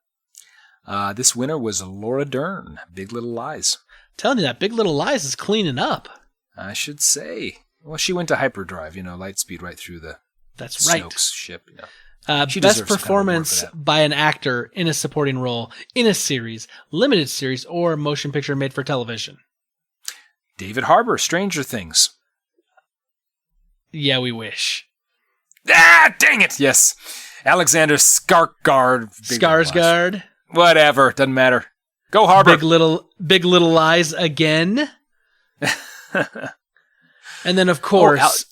This winner was Laura Dern, Big Little Lies. Telling you that Big Little Lies is cleaning up. I should say. Well, she went to hyperdrive, light speed right through the That's right. Snoke's ship. Best performance by an actor in a supporting role in a series, limited series, or motion picture made for television. David Harbour, Stranger Things. Yeah, we wish. Ah, dang it! Yes. Alexander Skarsgård. Skarsgård. Whatever, doesn't matter. Go Harbour. Big Little Lies again. And then, of course,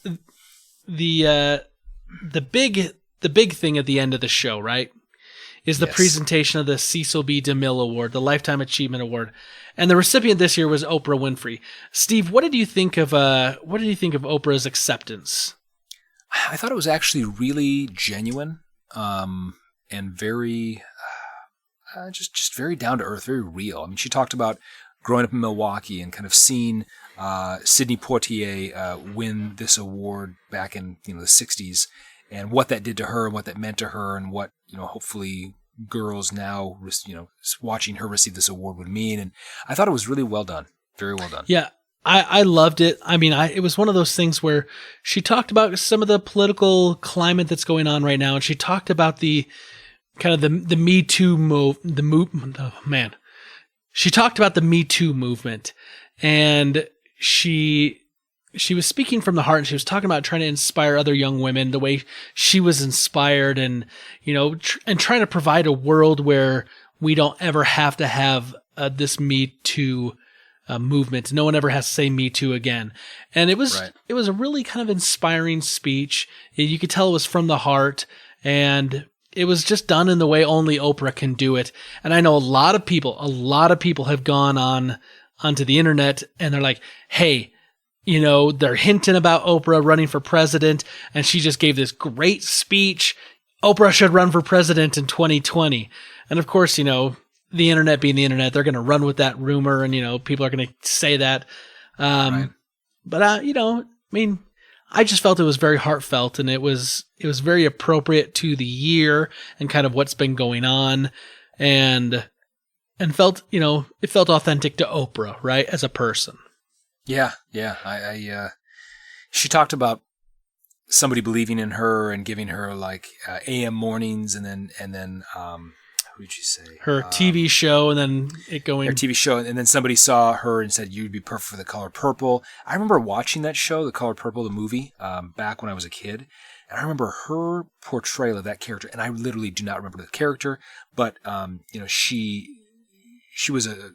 the big thing at the end of the show, right, is the presentation of the Cecil B. DeMille Award, the Lifetime Achievement Award, and the recipient this year was Oprah Winfrey. Steve, what did you think of Oprah's acceptance? I thought it was actually really genuine, and very, just very down to earth, very real. I mean, she talked about growing up in Milwaukee and kind of seeing Sidney Poitier win this award back in the 60s, and what that did to her and what that meant to her, and what hopefully girls now watching her receive this award would mean. And I thought it was really well done, very well done. Yeah, I loved it. I mean, it was one of those things where she talked about some of the political climate that's going on right now, and she talked about the kind of the Me Too She talked about the Me Too movement, and she was speaking from the heart, and she was talking about trying to inspire other young women the way she was inspired, and and trying to provide a world where we don't ever have to have this Me Too movement. No one ever has to say Me Too again. And it was a really kind of inspiring speech. You could tell it was from the heart, and it was just done in the way only Oprah can do it. And I know a lot of people have gone onto the internet, and they're like, hey, they're hinting about Oprah running for president, and she just gave this great speech. Oprah should run for president in 2020. And of course, the internet being the internet, they're going to run with that rumor, and, people are going to say that. But, I mean, I just felt it was very heartfelt, and it was very appropriate to the year and kind of what's been going on, and felt, it felt authentic to Oprah, right, as a person. Yeah. She talked about somebody believing in her and giving her like AM mornings, and then who did you say? Her TV show, and then it going... Her TV show, and then somebody saw her and said, you'd be perfect for The Color Purple. I remember watching that show, The Color Purple, the movie, back when I was a kid. And I remember her portrayal of that character, and I literally do not remember the character, but, she was a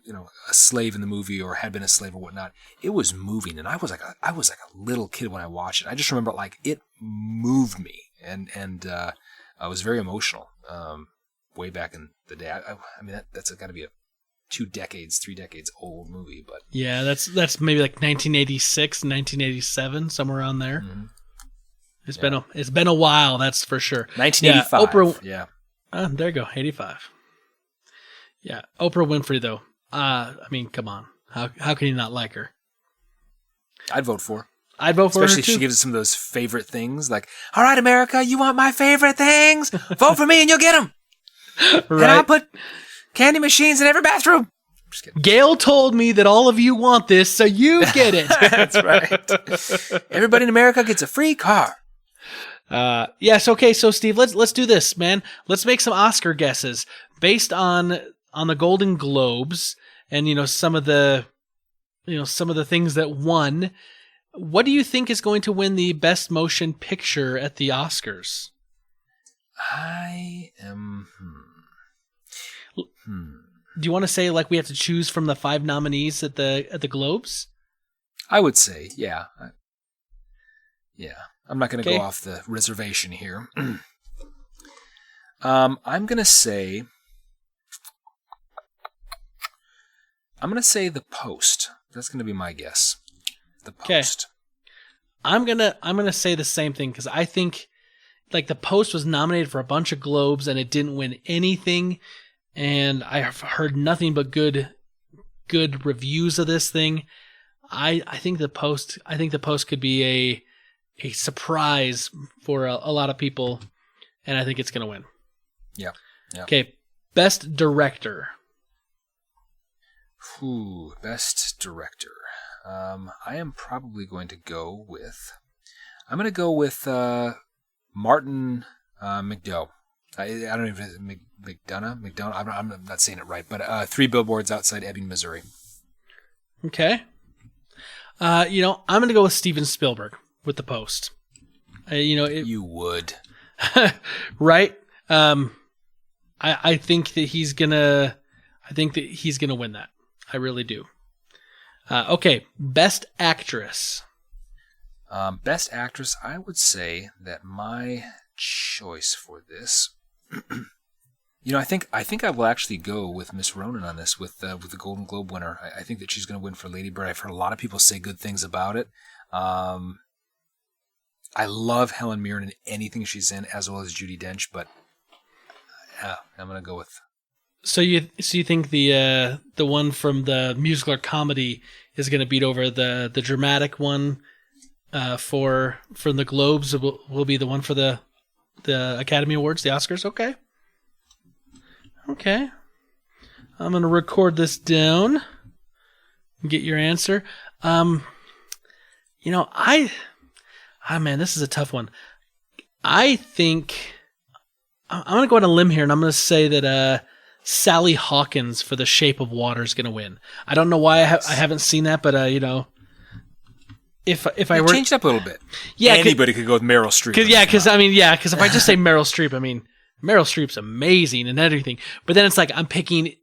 slave in the movie, or had been a slave or whatnot. It was moving, and I was like a little kid when I watched it. I just remember like it moved me, and I was very emotional. Way back in the day. I mean, that's got to be a 3 decades old movie, but yeah, that's maybe like 1986, 1987, somewhere around there. Mm-hmm. It's been a while, that's for sure. 1985. Yeah, Oprah. Yeah. There you go, 85. Yeah, Oprah Winfrey though. I mean, come on, how can you not like her? I'd vote for her. I'd vote for her Especially if she gives us some of those favorite things, like, "All right, America, you want my favorite things? Vote for me, and you'll get them." Right. And I'll put candy machines in every bathroom. Just kidding. Gail told me that all of you want this, so you get it. That's right. Everybody in America gets a free car. Yes. Okay. So Steve, let's do this, man. Let's make some Oscar guesses based on the Golden Globes and some of the things that won. What do you think is going to win the Best Motion Picture at the Oscars? I am. Do you want to say like we have to choose from the 5 nominees at the Globes? I would say, yeah. I'm not going to Okay. go off the reservation here. I'm going to say The Post. That's going to be my guess. The Post. I'm gonna say the same thing because I think like The Post was nominated for a bunch of Globes and it didn't win anything, and I have heard nothing but good reviews of this thing. I think The Post could be a surprise for a lot of people, and I think it's gonna win. Yeah. Okay, Best Director. Best Director. I am probably going to go with. I'm going to go with Martin McDough. I don't even McDonough. I'm not saying it right, but 3 Billboards Outside Ebbing, Missouri. Okay. I'm going to go with Steven Spielberg with The Post. You would. Right? I think that he's gonna win that. I really do. Okay, Best Actress. Best Actress, I would say that my choice for this, I think I will actually go with Miss Ronan on this with the Golden Globe winner. I think that she's going to win for Lady Bird. I've heard a lot of people say good things about it. I love Helen Mirren in anything she's in, as well as Judi Dench, but I'm going to go with. So you think the one from the musical or comedy is going to beat over the dramatic one from the Globes will be the one for the Academy Awards, the Oscars? Okay. I'm going to record this down and get your answer. Man, this is a tough one. I think I'm going to go on a limb here, and I'm going to say that Sally Hawkins for The Shape of Water is going to win. I don't know why I haven't seen that, but if I were changed up a little bit, anybody could go with Meryl Streep. Because if I just say Meryl Streep, Meryl Streep's amazing and everything, but then it's like I'm picking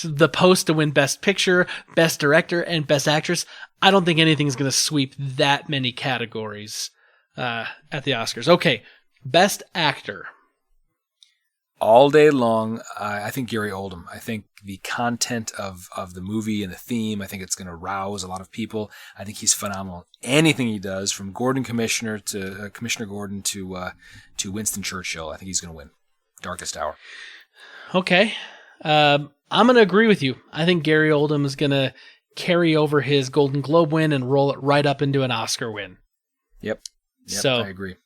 The Post to win Best Picture, Best Director, and Best Actress. I don't think anything's going to sweep that many categories at the Oscars. Okay, Best Actor. All day long, I think Gary Oldman. I think the content of the movie and the theme, I think it's going to rouse a lot of people. I think he's phenomenal. Anything he does, from Commissioner Gordon to Winston Churchill, I think he's going to win. Darkest Hour. Okay. I'm going to agree with you. I think Gary Oldman is going to carry over his Golden Globe win and roll it right up into an Oscar win. Yep, So I agree.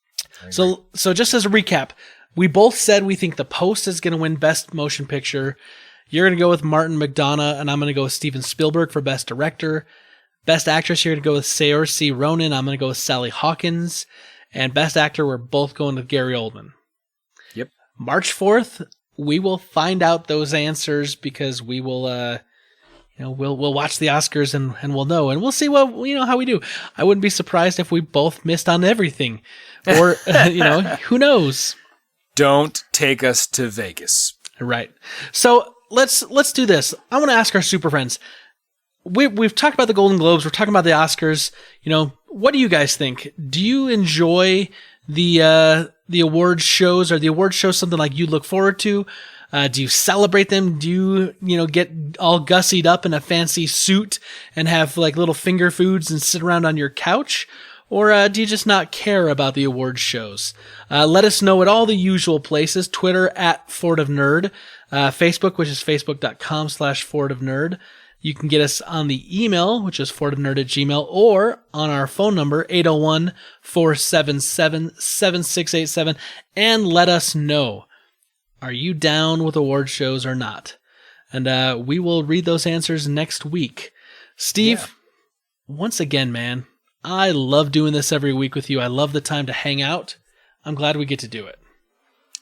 So just as a recap, we both said we think The Post is going to win Best Motion Picture. You're going to go with Martin McDonough, and I'm going to go with Steven Spielberg for Best Director. Best Actress, you're going to go with Saoirse Ronan. I'm going to go with Sally Hawkins. and Best Actor, we're both going to Gary Oldman. Yep. March 4th, we will find out those answers because we will, we'll watch the Oscars and we'll know, and we'll see how we do. I wouldn't be surprised if we both missed on everything, or who knows. Don't take us to Vegas. Right. So let's do this. I want to ask our super friends. We've talked about the Golden Globes. We're talking about the Oscars. What do you guys think? Do you enjoy the award shows? Are the award shows something like you look forward to? Do you celebrate them? Do you get all gussied up in a fancy suit and have like little finger foods and sit around on your couch? Or do you just not care about the award shows? Let us know at all the usual places. Twitter @FordofNerd. Facebook, which is facebook.com/FordofNerd. You can get us on the email, which is fordofnerd@gmail.com, or on our phone number, 801-477-7687, and let us know. Are you down with award shows or not? And we will read those answers next week. Steve, once again, man, I love doing this every week with you. I love the time to hang out. I'm glad we get to do it.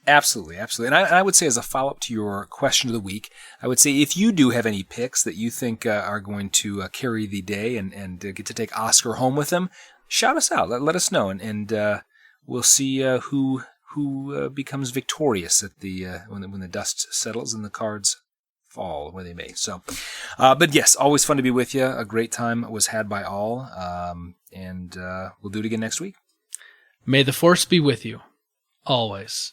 Absolutely, absolutely. And I would say, as a follow-up to your question of the week, I would say if you do have any picks that you think are going to carry the day and get to take Oscar home with them, shout us out. Let us know, and we'll see who becomes victorious at the when the dust settles and the cards fall where they may. So, but yes, always fun to be with you. A great time was had by all, and we'll do it again next week. May the force be with you, always.